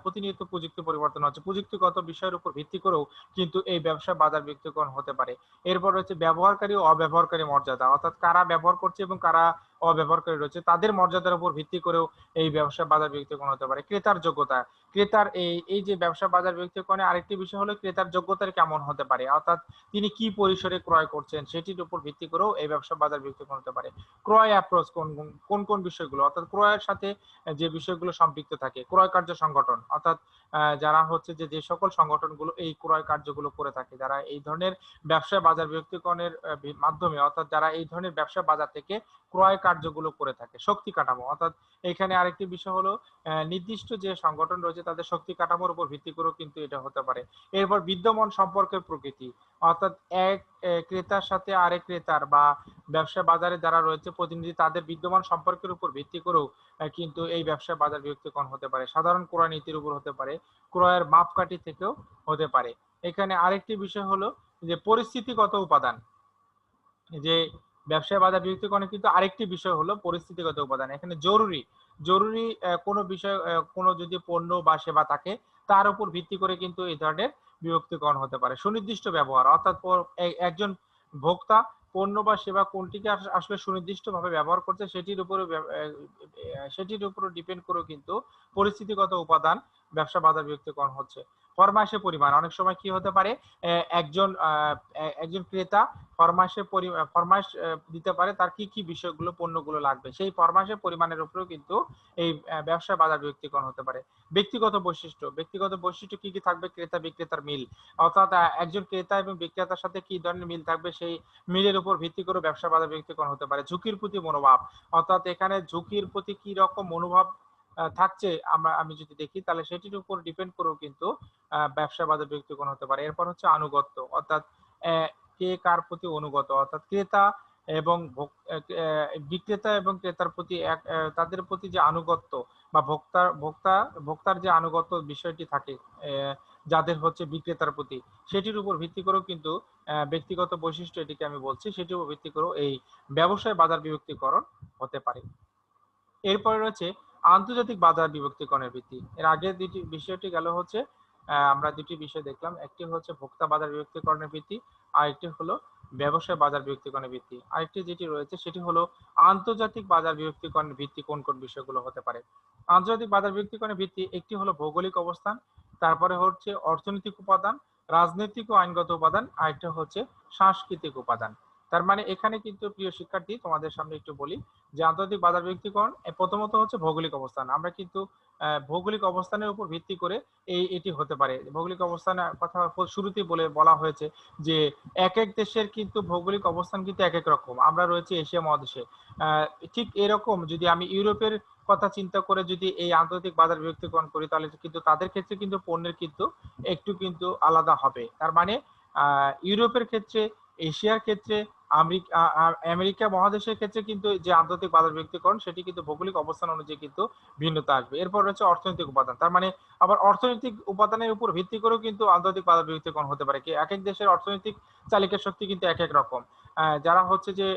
প্রতিনিয়ত প্রযুক্তি পরিবর্তন হচ্ছে, প্রযুক্তিগত বিষয়ের উপর ভিত্তি করেও কিন্তু এই ব্যবসা বাজার বিভক্তিকরণ হতে পারে। এরপর হচ্ছে ব্যবহারকারী ও অব্যবহারকারী মর্যাদা, অর্থাৎ কারা ব্যবহার করছে এবং কারা অব্যবহারকারী রয়েছে তাদের মর্যাদার উপর ভিত্তি করেও এই ব্যবসা বাজার বিভক্তিকরণ হতে পারে। ক্রেতার যোগ্যতা, ক্রেতার এই যে ব্যবসা বাজার বিভক্তিকরণে আরেকটি বিষয় হলো ক্রেতার যোগ্যতার কেমন হতে পারে, অর্থাৎ তিনি কি পরিসরে ক্রয় করছেন সেটির উপর ভিত্তি করেও এই ব্যবসা বাজার বিভক্তিকরণ হতে পারে। ক্রয় অ্যাপ্রোচ কোন কোন বিষয়গুলো, অর্থাৎ ক্রয়ের সাথে যে বিষয়গুলো সম্পৃক্ত থাকে। ক্রয় কার্য সংগঠন, অর্থাৎ যারা হচ্ছে যে সকল সংগঠনগুলো এই ক্রয় কার্যগুলো করে থাকে, যারা এই ধরনের ব্যবসা বাজার বিভক্তিকরণের মাধ্যমে, অর্থাৎ যারা এই ধরনের ব্যবসা বাজার থেকে ক্রয় কার্যগুলো করে থাকে। শক্তি কাঠামো, অর্থাৎ এখানে আরেকটি বিষয় হলো নির্দিষ্ট যে সংগঠন রয়েছে তাদের শক্তি কাঠামোর উপর ভিত্তি করেও কিন্তু এটা হতে পারে। এরপর বিদ্যমান সম্পর্কের প্রকৃতি, অর্থাৎ এক ক্রেতার সাথে আরেক ক্রেতার বা ব্যবসা বাজারে যারা রয়েছে প্রতিনিধি তাদের বিদ্যমান সম্পর্কের উপর ভিত্তি করেও কিন্তু এই ব্যবসা বাজার বিভক্তিকরণ হতে পারে। সাধারণ ক্রয় নীতির উপর হতে পারে, ক্রয়ের মাপকাঠি থেকেও হতে পারে। এখানে আরেকটি বিষয় হলো যে পরিস্থিতিগত উপাদান, যে ব্যবসায় বাজার বিভক্তিকরণে কিন্তু আরেকটি বিষয় হলো পরিস্থিতিগত উপাদান। এখানে জরুরি কোনো বিষয়, কোনো যদি পণ্য বা সেবা থাকে তার উপর ভিত্তি করে কিন্তু এই ধরনের বিভক্তিকরণ হতে পারে। সুনির্দিষ্ট ব্যবহার, অর্থাৎ একজন ভোক্তা পণ্য বা সেবা কোনটিকে আসলে সুনির্দিষ্টভাবে ব্যবহার করছে সেটির উপরে ডিপেন্ড করেও কিন্তু পরিস্থিতিগত উপাদান ব্যবসা বাজার বিভক্তিকরণ হচ্ছে। ফরমাইশের পরিমাণ, অনেক সময় কি হতে পারে একজন ক্রেতা ফরমাইশ দিতে পারে তার কি কি বিষয়গুলো পণ্যগুলো লাগবে, সেই ফরমাইশের পরিমাণের উপরেও কিন্তু এই ব্যবসা বাজার বিভক্তিকরণ হতে পারে। ব্যক্তিগত বৈশিষ্ট্য কি কি থাকবে, ক্রেতা বিক্রেতার মিল, অর্থাৎ একজন ক্রেতা এবং বিক্রেতার সাথে কি ধরনের মিল থাকবে সেই মিলের উপর ভিত্তি করে ব্যবসা বাজার বিভক্তিকরণ হতে পারে। ঝুঁকির প্রতি মনোভাব, অর্থাৎ এখানে ঝুঁকির প্রতি কি রকম মনোভাব থাকছে আমি যদি দেখি তাহলে সেটির উপর ডিপেন্ড করেও কিন্তু ব্যবসা বাজার বিভক্তিকরণ হতে পারে। এরপর হচ্ছে আনুগত্য, অর্থাৎ কে কার প্রতি অনুগত, অর্থাৎ এবং বিক্রেতা এবং ক্রেতার প্রতি তাদের প্রতি যে আনুগত্য বা ভোক্তার যে আনুগত্য বিষয়টি থাকে যাদের হচ্ছে বিক্রেতার প্রতি, সেটির উপর ভিত্তি করেও কিন্তু ব্যক্তিগত বৈশিষ্ট্য এটিকে আমি বলছি, সেটির উপর ভিত্তি করেও এই ব্যবসায় বাজার বিভক্তিকরণ হতে পারে। এরপরে রয়েছে আন্তর্জাতিক বাজার বিভক্তিকরণের ভিত্তি। এর আগে দুটি বিষয়টি গেল হচ্ছে আমরা দুটি বিষয় দেখলাম, একটি হচ্ছে ভোক্তা বাজার বিভক্তিকরণের ভিত্তি, আরেকটি হলো ব্যবসায় বাজার বিভক্তিকরণের ভিত্তি। আরেকটি যেটি রয়েছে সেটি হলো আন্তর্জাতিক বাজার বিভক্তিকরণের ভিত্তি কোন কোন বিষয়গুলো হতে পারে। আন্তর্জাতিক বাজার বিভক্তিকরণের ভিত্তি একটি হলো ভৌগোলিক অবস্থান, তারপরে হচ্ছে অর্থনৈতিক উপাদান, রাজনৈতিক ও আইনগত উপাদান, আরেকটা হচ্ছে সাংস্কৃতিক উপাদান। তার মানে এখানে কিন্তু প্রিয় শিক্ষার্থী তোমাদের সামনে একটু বলি যে আন্তর্জাতিক বাজার বিভক্তিকরণ প্রথমত হচ্ছে ভৌগোলিক অবস্থান। আমরা কিন্তু ভৌগোলিক অবস্থানের উপর ভিত্তি করে এটি হতে পারে। ভৌগোলিক অবস্থানের কথা শুরুতেই বলা হয়েছে যে এক এক দেশের কিন্তু ভৌগোলিক অবস্থান কিন্তু এক এক রকম। আমরা রয়েছে এশিয়া মহাদেশে, ঠিক এরকম যদি আমি ইউরোপের কথা চিন্তা করে যদি এই আন্তর্জাতিক বাজার বিভক্তিকরণ করি তাহলে কিন্তু তাদের ক্ষেত্রে কিন্তু পণ্যের কিন্তু একটু কিন্তু আলাদা হবে। তার মানে ইউরোপের ক্ষেত্রে, এশিয়ার ক্ষেত্রে, আমেরিকা মহাদেশের ক্ষেত্রে কিন্তু যে আন্তর্জাতিক বাজার বিভক্তিকরণ সেটি কিন্তু ভৌগোলিক অবস্থান অনুযায়ী কিন্তু ভিন্নতা আসবে। এরপর রয়েছে অর্থনৈতিক উপাদান, তার মানে আবার অর্থনৈতিক উপাদানের উপর ভিত্তি করেও কিন্তু আন্তর্জাতিক বাজার বিভক্তিকরণ হতে পারে। কি এক এক দেশের অর্থনৈতিক চালিকা শক্তি কিন্তু এক এক রকম। যারা হচ্ছে যে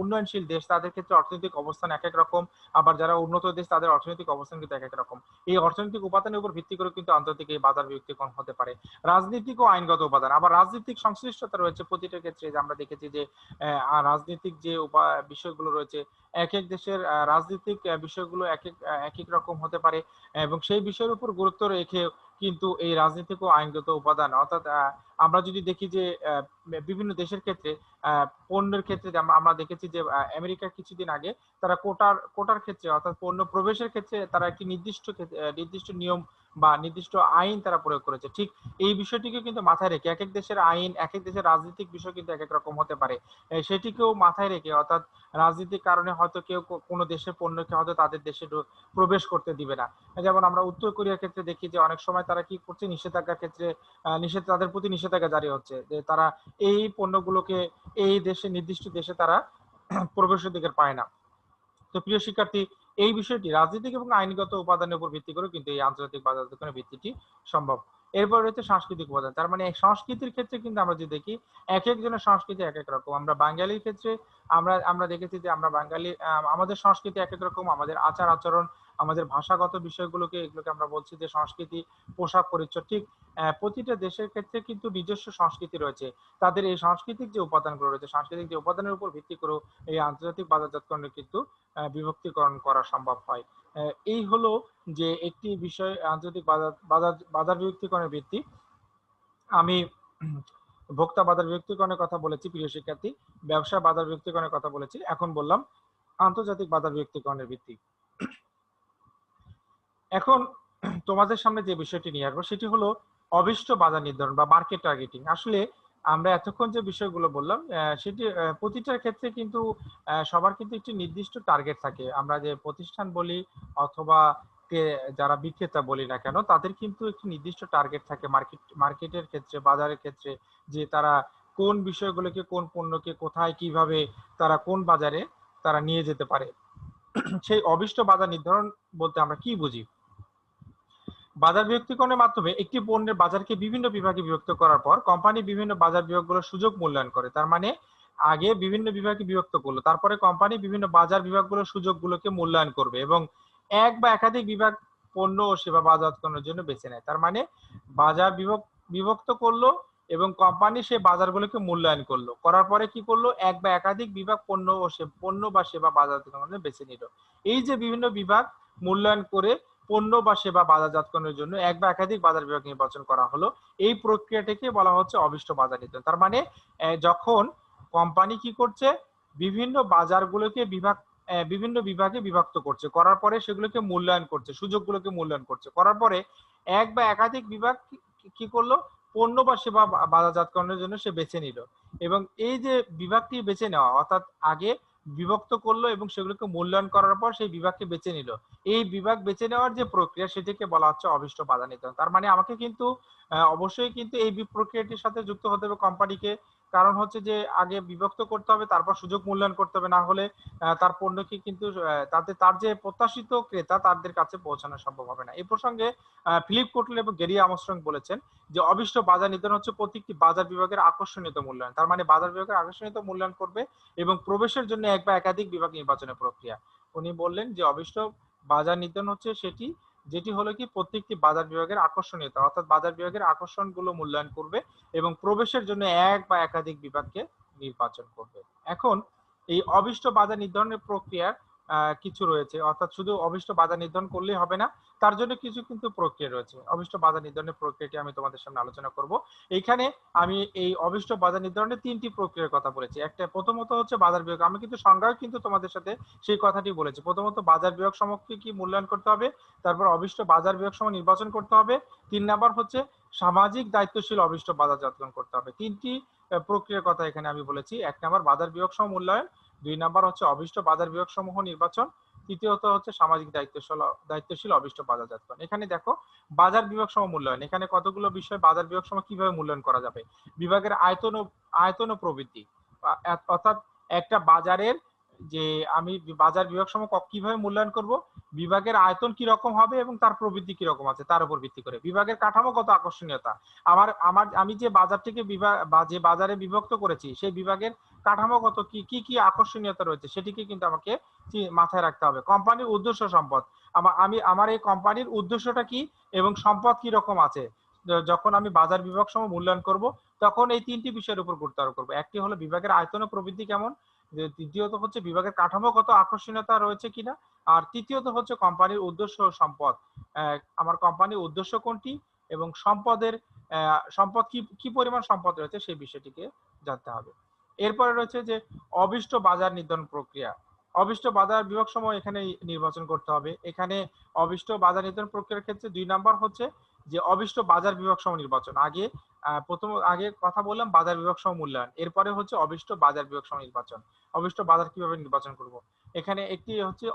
উন্নয়নশীল দেশ তাদের ক্ষেত্রে অর্থনৈতিক অবস্থান এক এক রকম, আবার যারা উন্নত দেশ তাদের অর্থনৈতিক অবস্থান কিন্তু এক এক রকম। এই অর্থনৈতিক উপাদানের উপর ভিত্তি করে কিন্তু আন্তর্জাতিক এই বাজার বিভক্তিকরণ হতে পারে। রাজনীতিক ও আইনগত উপাদান, আবার রাজনৈতিক সংশ্লিষ্টতা রয়েছে প্রতিটা ক্ষেত্রে। যে আমরা দেখেছি যে রাজনৈতিক যে বিষয়গুলো রয়েছে এক এক দেশের রাজনৈতিক বিষয়গুলো এক এক রকম হতে পারে এবং সেই বিষয়ের উপর গুরুত্ব রেখে কিন্তু এই রাজনৈতিক ও আইনগত উপাদান, অর্থাৎ আমরা যদি দেখি যে বিভিন্ন দেশের ক্ষেত্রে পণ্যের ক্ষেত্রে আমরা দেখেছি যে আমেরিকা কিছুদিন আগে তারা কোটার ক্ষেত্রে, অর্থাৎ পণ্য প্রবেশের ক্ষেত্রে তারা একটি নির্দিষ্ট নিয়ম বা নির্দিষ্ট আইন তারা প্রয়োগ করেছে। ঠিক এই বিষয়টিকে কিন্তু মাথায় রেখে একেক দেশের আইন, একেক দেশের রাজনৈতিক বিষয় কিন্তু একেক রকম হতে পারে। সেটিকেও মাথায় রেখে, অর্থাৎ রাজনীতির কারণে হয়তো কেউ কোনো দেশের পণ্যকে হয়তো তাদের দেশে প্রবেশ করতে দিবে না। যেমন আমরা উত্তর কোরিয়ার ক্ষেত্রে দেখি যে অনেক সময় তারা কি করছে, নিষেধাজ্ঞার ক্ষেত্রে তাদের প্রতি নিষেধাজ্ঞা জারি হচ্ছে যে তারা এই পণ্যগুলোকে এই দেশে, নির্দিষ্ট দেশে তারা প্রবেশের অধিকার পায় না। তো প্রিয় শিক্ষার্থী, এই বিষয়টি রাজনৈতিক এবং আইনগত উপাদানের উপর ভিত্তি করে কিন্তু এই আন্তর্জাতিক বাজার দখলের ভিত্তিটি সম্ভব। এরপর রয়েছে সাংস্কৃতিক উপাদান। তার মানে সংস্কৃতির ক্ষেত্রে কিন্তু আমরা যদি দেখি এক একজনের সংস্কৃতি এক এক রকম। আমরা বাঙালির ক্ষেত্রে আমরা দেখেছি যে আমরা বাঙালি, আমাদের সংস্কৃতি এক এক রকম, আমাদের আচার আচরণ, আমাদের ভাষাগত এগুলোকে আমরা বলছি যে সংস্কৃতি, পোশাক পরিচ্ছদ। ঠিক প্রতিটা দেশের ক্ষেত্রে কিন্তু নিজস্ব সংস্কৃতি রয়েছে। তাদের এই সাংস্কৃতিক যে উপাদানগুলো রয়েছে, সাংস্কৃতিক যে উপাদানের উপর ভিত্তি করে এই আন্তর্জাতিক বাজারজাতকরণের কিন্তু বিভক্তিকরণ করা সম্ভব হয়। এই হলো যে একটি বিষয়, আন্তর্জাতিক বাজার বিভক্তিকরণের ভিত্তি। আমি ভোক্তা বাজার বিভক্তিকরণের কথা বলেছি প্রিয় শিক্ষার্থী, ব্যবসা বাজার বিভক্তিকরণের কথা বলেছি, এখন বললাম আন্তর্জাতিক বাজার বিভক্তিকরণের ভিত্তি। এখন তোমাদের সামনে যে বিষয়টি নিয়ে আসবো সেটি হলো অভীষ্ট বাজার নির্ধারণ বা মার্কেট টার্গেটিং। আসলে আমরা এতক্ষণ যে বিষয়গুলো বললাম সেটি প্রতিটার ক্ষেত্রে কিন্তু সবার কিন্তু একটি নির্দিষ্ট টার্গেট থাকে। আমরা যে প্রতিষ্ঠান বলি অথবা যারা বিক্রেতা বলি না কেন, তাদের কিন্তু একটি নির্দিষ্ট টার্গেট থাকে মার্কেটের ক্ষেত্রে, বাজারের ক্ষেত্রে, যে তারা কোন বিষয়গুলোকে, কোন পণ্যকে কোথায় কিভাবে তারা কোন বাজারে তারা নিয়ে যেতে পারে। সেই অভীষ্ট বাজার নির্ধারণ বলতে আমরা কি বুঝি? বাজার বিভক্তিকরণের মাধ্যমে একটি পণ্যের বাজারকে বিভিন্ন বিভাগে বিভক্ত করার পর কোম্পানি বিভিন্ন বাজার বিভাগগুলোর সুযোগ মূল্যায়ন করে। তার মানে আগে বিভিন্ন বিভাগে বিভক্ত করলো, তারপরে কোম্পানি বিভিন্ন বাজার বিভাগগুলোর সুযোগগুলোকে মূল্যায়ন করবে এবং এক বা একাধিক বিভাগ পণ্য ও সেবা বাজারজাতকরণের জন্য বেছে নেয়। তার মানে বাজার বিভক্ত করলো এবং কোম্পানি সেই বাজারগুলোকে মূল্যায়ন করলো, করার পরে কি করলো, এক বা একাধিক বিভাগ পণ্য বা সেবা বাজারজাতকরণের জন্য বেছে নিল। এই যে বিভিন্ন বিভাগ মূল্যায়ন করে পণ্য বা সেবা বাজারজাতকরণের জন্য এক বা একাধিক বাজার বিভাগ নির্বাচন করা হলো, এই প্রক্রিয়াটিকে বলা হচ্ছে অভীষ্ট বাজার নির্ধারণ। তার মানে যখন কোম্পানি কি করছে, বিভিন্ন বাজারগুলোকে বিভিন্ন বিভাগে বিভক্ত করছে, করার পরে সেগুলোকে মূল্যায়ন করছে, সুযোগগুলোকে মূল্যায়ন করছে, করার পরে এক বা একাধিক বিভাগ কি করলো, পণ্য বা সেবা বাজারজাতকরণের জন্য সে বেছে নিল। এবং এই যে বিভাগটি বেছে নেওয়া, অর্থাৎ আগে বিভক্ত করলো এবং সেগুলোকে মূল্যায়ন করার পর সেই বিভাগকে বেছে নিল, এই বিভাগ বেছে নেওয়ার যে প্রক্রিয়া সেটিকে বলা হচ্ছে অভীষ্ট বাজার নির্ধারণ। তার মানে আমাকে কিন্তু অবশ্যই কিন্তু এই প্রক্রিয়াটির সাথে যুক্ত হতে হবে কোম্পানিকে। কারণ হচ্ছে যে আগে বিভক্ত করতে হবে, তারপর সুযোগ মূল্যায়ন করতে হবে, না হলে তার পণ্যকে কিন্তু তার যে প্রত্যাশিত ক্রেতা তাদের কাছে পৌঁছানো সম্ভব হবে না। এই প্রসঙ্গে ফিলিপ কোটল এবং গেরি আমস্ট্রং বলেছেন যে অভীষ্ট বাজার নির্ধারণ হচ্ছে প্রত্যেকটি বাজার বিভাগের আকর্ষণীয়তা মূল্যায়ন। তার মানে বাজার বিভাগের আকর্ষণীয়তা মূল্যায়ন করবে এবং প্রবেশের জন্য এক বা একাধিক বিভাগ নির্বাচনের প্রক্রিয়া। উনি বললেন যে অভীষ্ট বাজার নির্ধারণ হচ্ছে যেটি হলো কি প্রত্যেকটি বাজার বিভাগের আকর্ষণীয়তা, অর্থাৎ বাজার বিভাগের আকর্ষণগুলো মূল্যায়ন করবে এবং প্রবেশের জন্য এক বা একাধিক বিভাগকে নির্বাচন করবে। এখন এই অভীষ্ট বাজার নির্ধারণের প্রক্রিয়ার কিছু রয়েছে, অর্থাৎ শুধু অভীষ্ট বাজার নির্ধারণ করলেই হবে না, তার জন্য কিছু কিন্তু প্রক্রিয়া রয়েছে। অভীষ্ট বাজার নির্ধারণের প্রক্রিয়াটি আমি তোমাদের সামনে আলোচনা করব। এইখানে আমি এই অভীষ্ট বাজার নির্ধারণের তিনটি প্রক্রিয়ার কথা বলেছি। একটা প্রথমত হচ্ছে বাজার বিভাগ, আমি কিন্তু সংজ্ঞাও কিন্তু তোমাদের সাথে সেই কথাটি বলেছি। প্রথমত বাজার বিভাগ সমূহকে কি মূল্যায়ন করতে হবে, তারপর অভীষ্ট বাজার বিভাগ সমূহ নির্বাচন করতে হবে, ৩ নাম্বার হচ্ছে সামাজিক দায়িত্বশীল অভীষ্ট বাজারজাতকরণ করতে হবে। তিনটি প্রক্রিয়ার কথা এখানে আমি বলেছি। ১ নাম্বার বাজার বিভাগ সমূহ মূল্যায়ন, ২ নাম্বার হচ্ছে অভীষ্ট বাজার বিভাগ সমূহ নির্বাচন, তৃতীয়ত হচ্ছে সামাজিক দায়িত্বশীল অভীষ্ট বাজারজাতকরণ। এখানে দেখো বাজার বিভাগ সমূহ মূল্যায়ন, এখানে কতগুলো বিষয় বাজার বিভাগ সমূহ কিভাবে মূল্যায়ন করা যাবে। বিভাগের আয়তন ও প্রবৃদ্ধি, অর্থাৎ একটা বাজারের যে আমি বাজার বিভাগ সমূহ কিভাবে মূল্যায়ন করব, বিভাগের আয়তন কি রকম হবে এবং তার প্রবৃদ্ধি কি রকম আছে তার উপর ভিত্তি করে। বিভাগের কাঠামোগত আকর্ষণীয়তা, আমি যে বাজারটিকে যে বাজারে বিভক্ত করেছি সেই বিভাগের কাঠামোগত কি আকর্ষণীয়তা রয়েছে সেটিকে কিন্তু আমাকে মাথায় রাখতে হবে। কোম্পানির উদ্দেশ্য সম্পদ, আমার এই কোম্পানির উদ্দেশ্যটা কি এবং সম্পদ কি রকম আছে, যখন আমি বাজার বিভাগ সমূহ মূল্যায়ন করব তখন এই তিনটি বিষয়ের উপর গুরুত্ব আরোপ করব। একটি হলো বিভাগের আয়তন ও প্রবৃদ্ধি কেমন, দ্বিতীয়ত হচ্ছে বিভাগের কাঠামোগত আকর্ষণীয়তা রয়েছে কিনা, আর তৃতীয়ত হচ্ছে কোম্পানির উদ্দেশ্য ও সম্পদ। আমার কোম্পানির উদ্দেশ্য কোনটি, এবং সম্পদ কি কি পরিমাণ সম্পদ রয়েছে সেই বিষয়টিকে জানতে হবে। এরপরে রয়েছে যে অবিষ্ট বাজার নির্ধারণ প্রক্রিয়া। অবিষ্ট বাজার বিভাগ সমূহ এখানে নির্বাচন করতে হবে। এখানে অবিষ্ট বাজার নির্ধারণ প্রক্রিয়ার ক্ষেত্রে ২ নাম্বার হচ্ছে যে অবিষ্ট বাজার বিভাগ সমূহ নির্বাচন। আগে কথা বললাম বাজার বিভাগ সমূহ মূল্যায়ন। এরপরে হচ্ছে অবিষ্ট বাজার বিভাগ সমূহ নির্বাচন। অবিষ্ট বাজার কিভাবে নির্বাচন করব? এখানে একটি হচ্ছে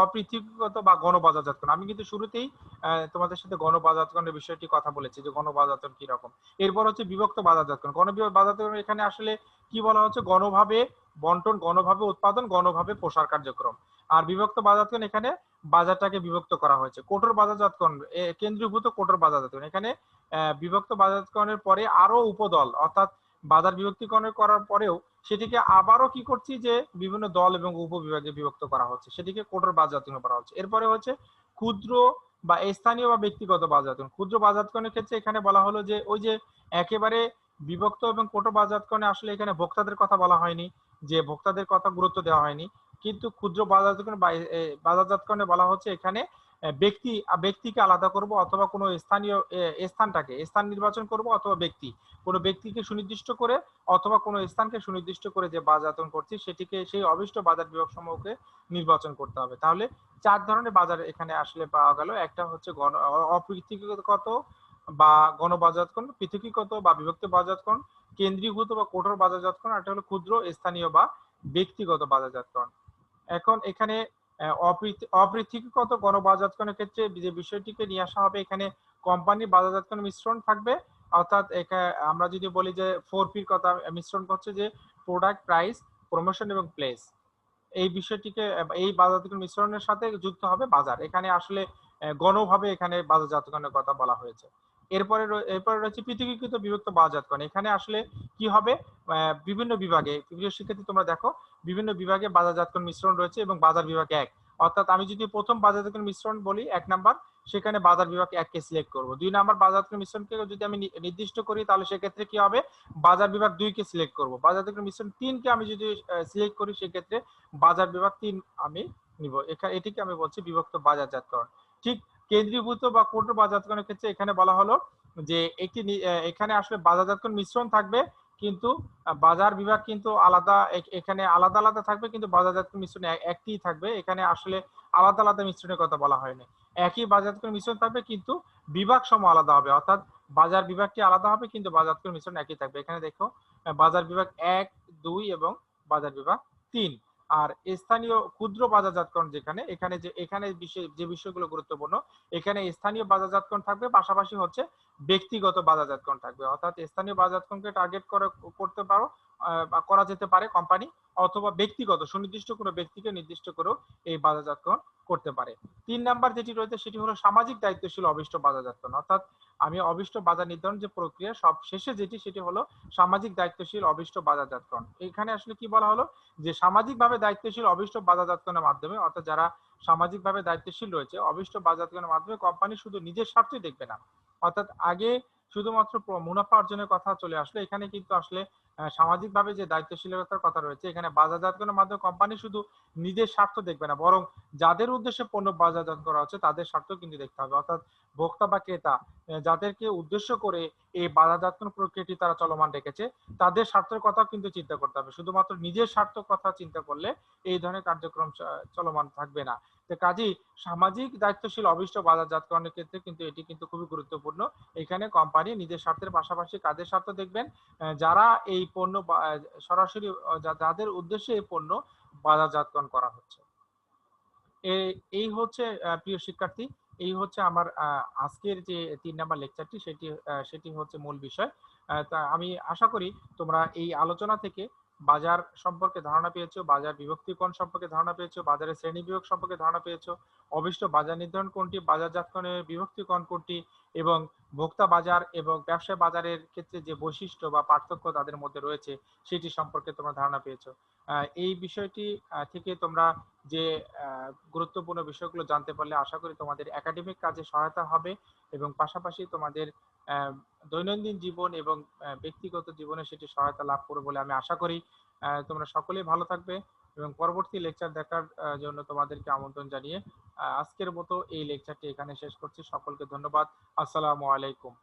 অপৃথকীকৃত বা গণবাজারজাতকরণ। আমি কিন্তু শুরুতেই তোমাদের সাথে গণবাজারজাতকরণের বিষয়টি কথা বলেছি যে গণবাজারজাতকরণ কি রকম। এরপর হচ্ছে বিভক্ত বাজারজাতকরণ। বাজারজাতকরণ এখানে আসলে কি বলা হচ্ছে গণভাবে বন্টন, গণভাবে উৎপাদন, গণভাবে প্রসার কার্যক্রম। আর বিভক্ত বাজারজাতকরণ এখানে বাজারটাকে বিভক্ত করা হয়েছে। কঠোর বাজারজাতকরণ কেন্দ্রীভূত কঠোর বাজারজাতকরণ। এখানে বিভক্ত বাজারজাতকরণের পরে আরো উপদল অর্থাৎ বাজার বিভক্তিকরণ করার পরেও সেটিকে আবারও কি করছি যে বিভিন্ন দল এবং উপবিভাগে বিভক্ত করা হচ্ছে, সেটিকে কঠোর বাজারজাতকরণ করা হচ্ছে। এরপরে হচ্ছে ক্ষুদ্র বা স্থানীয় বা ব্যক্তিগত বাজারজাতকরণ। ক্ষুদ্র বাজারজাতকরণের ক্ষেত্রে এখানে বলা হলো যে ওই যে একেবারে বিভক্ত এবং কঠোর বাজারজাতকরণে আসলে এখানে ভোক্তাদের কথা বলা হয়নি, যে ভোক্তাদের কথা গুরুত্ব দেওয়া হয়নি, কিন্তু ক্ষুদ্র বাজারজাতকরণ বা বাজারজাতকরণে বলা হচ্ছে এখানে ব্যক্তিকে আলাদা করব অথবা কোনো স্থানীয় স্থান নির্বাচন করব অথবা কোনো ব্যক্তিকে সুনির্দিষ্ট করে অথবা কোনো স্থানকে সুনির্দিষ্ট করে যে বাজারজাতকরণ করছি সেটিকে সেই অবিষ্ট বাজার বিভাগ সমূহকে নির্বাচন করতে হবে। তাহলে ৪ ধরনের বাজার এখানে আসলে পাওয়া গেল। একটা হচ্ছে অপৃথকীকৃত বা গণবাজারজাতকরণ, পৃথকীকৃত বা বিভক্ত বাজারজাতকরণ, কেন্দ্রীভূত বা কঠোর বাজারজাতকরণ, আর একটা হলো ক্ষুদ্র, স্থানীয় বা ব্যক্তিগত বাজারজাতকরণ। এখন এখানে অপৃথকীকৃত গণবাজারজাতকরণের ক্ষেত্রে যে বিষয়টিকে নিয়ে আসা হবে, এখানে কোম্পানির বাজারজাতকরণ মিশ্রণ থাকবে। অর্থাৎ আমরা যদি বলি যে 4P র কথা, মিশ্রণ হচ্ছে যে প্রোডাক্ট, প্রাইস, প্রমোশন এবং প্লেস। এই বিষয়টিকে এই বাজারজাতকরণ মিশ্রণের সাথে যুক্ত হবে বাজার। এখানে আসলে গণভাবে এখানে বাজারজাতকরণের কথা বলা হয়েছে। এরপরে রয়েছে পৃথকীকৃত বিভক্ত বাজারজাতকরণ। এখানে আসলে কি হবে, বিভিন্ন বিভাগে, প্রিয় শিক্ষার্থী তোমরা দেখো, বিভিন্ন বিভাগে বাজারজাতকরণ মিশ্রণ রয়েছে এবং বাজার বিভাগ ১। অর্থাৎ আমি যদি প্রথম বাজারজাতকরণ মিশ্রণ বলি ১ নাম্বার, সেখানে বাজার বিভাগ ১ কে সিলেক্ট করব। ২ নাম্বার বাজারজাতকরণ মিশ্রণকে যদি আমি নির্দিষ্ট করি তাহলে সেক্ষেত্রে কি হবে, বাজার বিভাগ ২ কে সিলেক্ট করব। বাজারজাতকরণ মিশ্রণ ৩ কে আমি যদি সিলেক্ট করি সেক্ষেত্রে বাজার বিভাগ ৩ আমি নিব। এটিকে আমি বলছি বিভক্ত বাজারজাতকরণ। ঠিক কেন্দ্রীভূত বা কঠোর বাজারজাতকরণের ক্ষেত্রে এখানে বলা হলো যে এখানে আসলে বাজারজাতকরণ মিশ্রণ থাকবে, কিন্তু বাজার বিভাগ কিন্তু আলাদা, এখানে আলাদা আলাদা থাকবে, কিন্তু বাজারজাতকরণ মিশ্রণ একটিই থাকবে। এখানে আসলে আলাদা আলাদা মিশ্রণের কথা বলা হয়নি। একই বাজারজাতকরণ মিশ্রণ থাকবে কিন্তু বিভাগ সমূহ আলাদা হবে। অর্থাৎ বাজার বিভাগটি আলাদা হবে কিন্তু বাজারজাতকরণ মিশ্রণ একই থাকবে। এখানে দেখো বাজার বিভাগ ১, ২ এবং বাজার বিভাগ ৩। আর স্থানীয় ক্ষুদ্র বাজারজাতকরণ এখানে যে বিষয়গুলো গুরুত্বপূর্ণ, এখানে স্থানীয় বাজারজাতকরণ থাকবে, পাশাপাশি হচ্ছে ব্যক্তিগত বাজারজাতকরণ থাকবে। অর্থাৎ স্থানীয় বাজারজাতকরণকে টার্গেট করতে পারো বা করা যেতে পারে কোম্পানি, অথবা ব্যক্তিগত সুনির্দিষ্ট কোনো ব্যক্তিকে নির্দিষ্ট করেও এই বাজারজাতকরণ করতে পারে। ৩ নাম্বার যেটি রয়েছে সেটি হলো সামাজিক দায়িত্বশীল অবিষ্ট বাজারজাতকরণ। অর্থাৎ আমি অবিষ্ট বাজার নির্ধারণ যে প্রক্রিয়া সব শেষে সেটি হলো সামাজিক দায়িত্বশীল অবিষ্ট বাজারজাতকরণ। এখানে আসলে কি বলা হলো যে সামাজিকভাবে দায়িত্বশীল অবিষ্ট বাজারজাতকরণের মাধ্যমে, অর্থাৎ যারা সামাজিকভাবে দায়িত্বশীল রয়েছে, অবিষ্ট বাজারজাতকরণের মাধ্যমে কোম্পানি শুধু নিজের স্বার্থই দেখবে না। অর্থাৎ আগে শুধুমাত্র মুনাফা অর্জনের কথা চলে আসলো, এখানে কিন্তু আসলে সামাজিকভাবে যে দায়িত্বশীলতার কথা রয়েছে, এখানে বাজারজাতকরণের মাধ্যমে কোম্পানি শুধু নিজের স্বার্থ দেখবে না, বরং যাদের উদ্দেশ্যে পণ্য বাজারজাত করা হচ্ছে তাদের স্বার্থ কিন্তু দেখতে হবে। অর্থাৎ ভোক্তা বা ক্রেতা যাদেরকে উদ্দেশ্য করে এই বাজারজাতকরণ প্রক্রিয়াটি তারা চলমান রেখেছে, তাদের স্বার্থের কথাও কিন্তু চিন্তা করতে হবে। শুধুমাত্র নিজের স্বার্থ কথা চিন্তা করলে এই ধরনের কার্যক্রম চলমান থাকবে না। তো কাজেই সামাজিক দায়িত্বশীল অবিষ্ট বাজারজাতকরণের ক্ষেত্রে কিন্তু এটি কিন্তু খুবই গুরুত্বপূর্ণ। এখানে কোম্পানি নিজের স্বার্থের পাশাপাশি কাদের স্বার্থ দেখবেন, যারা এই পণ্য সরাসরি যাদের উদ্দেশ্যে এই পণ্য বাজারজাতকরণ করা হচ্ছে। এই হচ্ছে প্রিয় শিক্ষার্থী, এই হচ্ছে আমার আজকের যে ৩ নাম্বার লেকচারটি, সেটি হচ্ছে মূল বিষয়। তা আমি আশা করি তোমরা এই আলোচনা থেকে বাজার সম্পর্কে ধারণা পেয়েছো, বাজার বিভক্তিকরণ সম্পর্কে ধারণা পেয়েছো, বাজারের শ্রেণী বিভাগ সম্পর্কে ধারণা পেয়েছো, অবিষ্ট বাজার নির্ধারণ কোনটি, বাজারজাতকরণের বিভক্তিকরণ কোনটি, এবং ভোক্তা বাজার এবং ব্যবসায় বাজারের ক্ষেত্রে যে বৈশিষ্ট্য বা পার্থক্য তাদের মধ্যে রয়েছে সেটি সম্পর্কে তোমরা ধারণা পেয়েছো। এই বিষয়টি থেকে তোমরা যে গুরুত্বপূর্ণ বিষয়গুলো জানতে পারলে আশা করি তোমাদের একাডেমিক কাজে সহায়তা হবে, এবং পাশাপাশি তোমাদের দৈনন্দিন জীবন এবং ব্যক্তিগত জীবনে সেটি সহায়তা লাভ করবে বলে আমি আশা করি। তোমরা সকলেই ভালো থাকবে। এবং পরবর্তী লেকচার দেখার জন্য তোমাদেরকে আমন্ত্রণ জানিয়ে আজকের মতো এই লেকচারটি এখানে শেষ করছি। সকলকে ধন্যবাদ। আসসালামু আলাইকুম।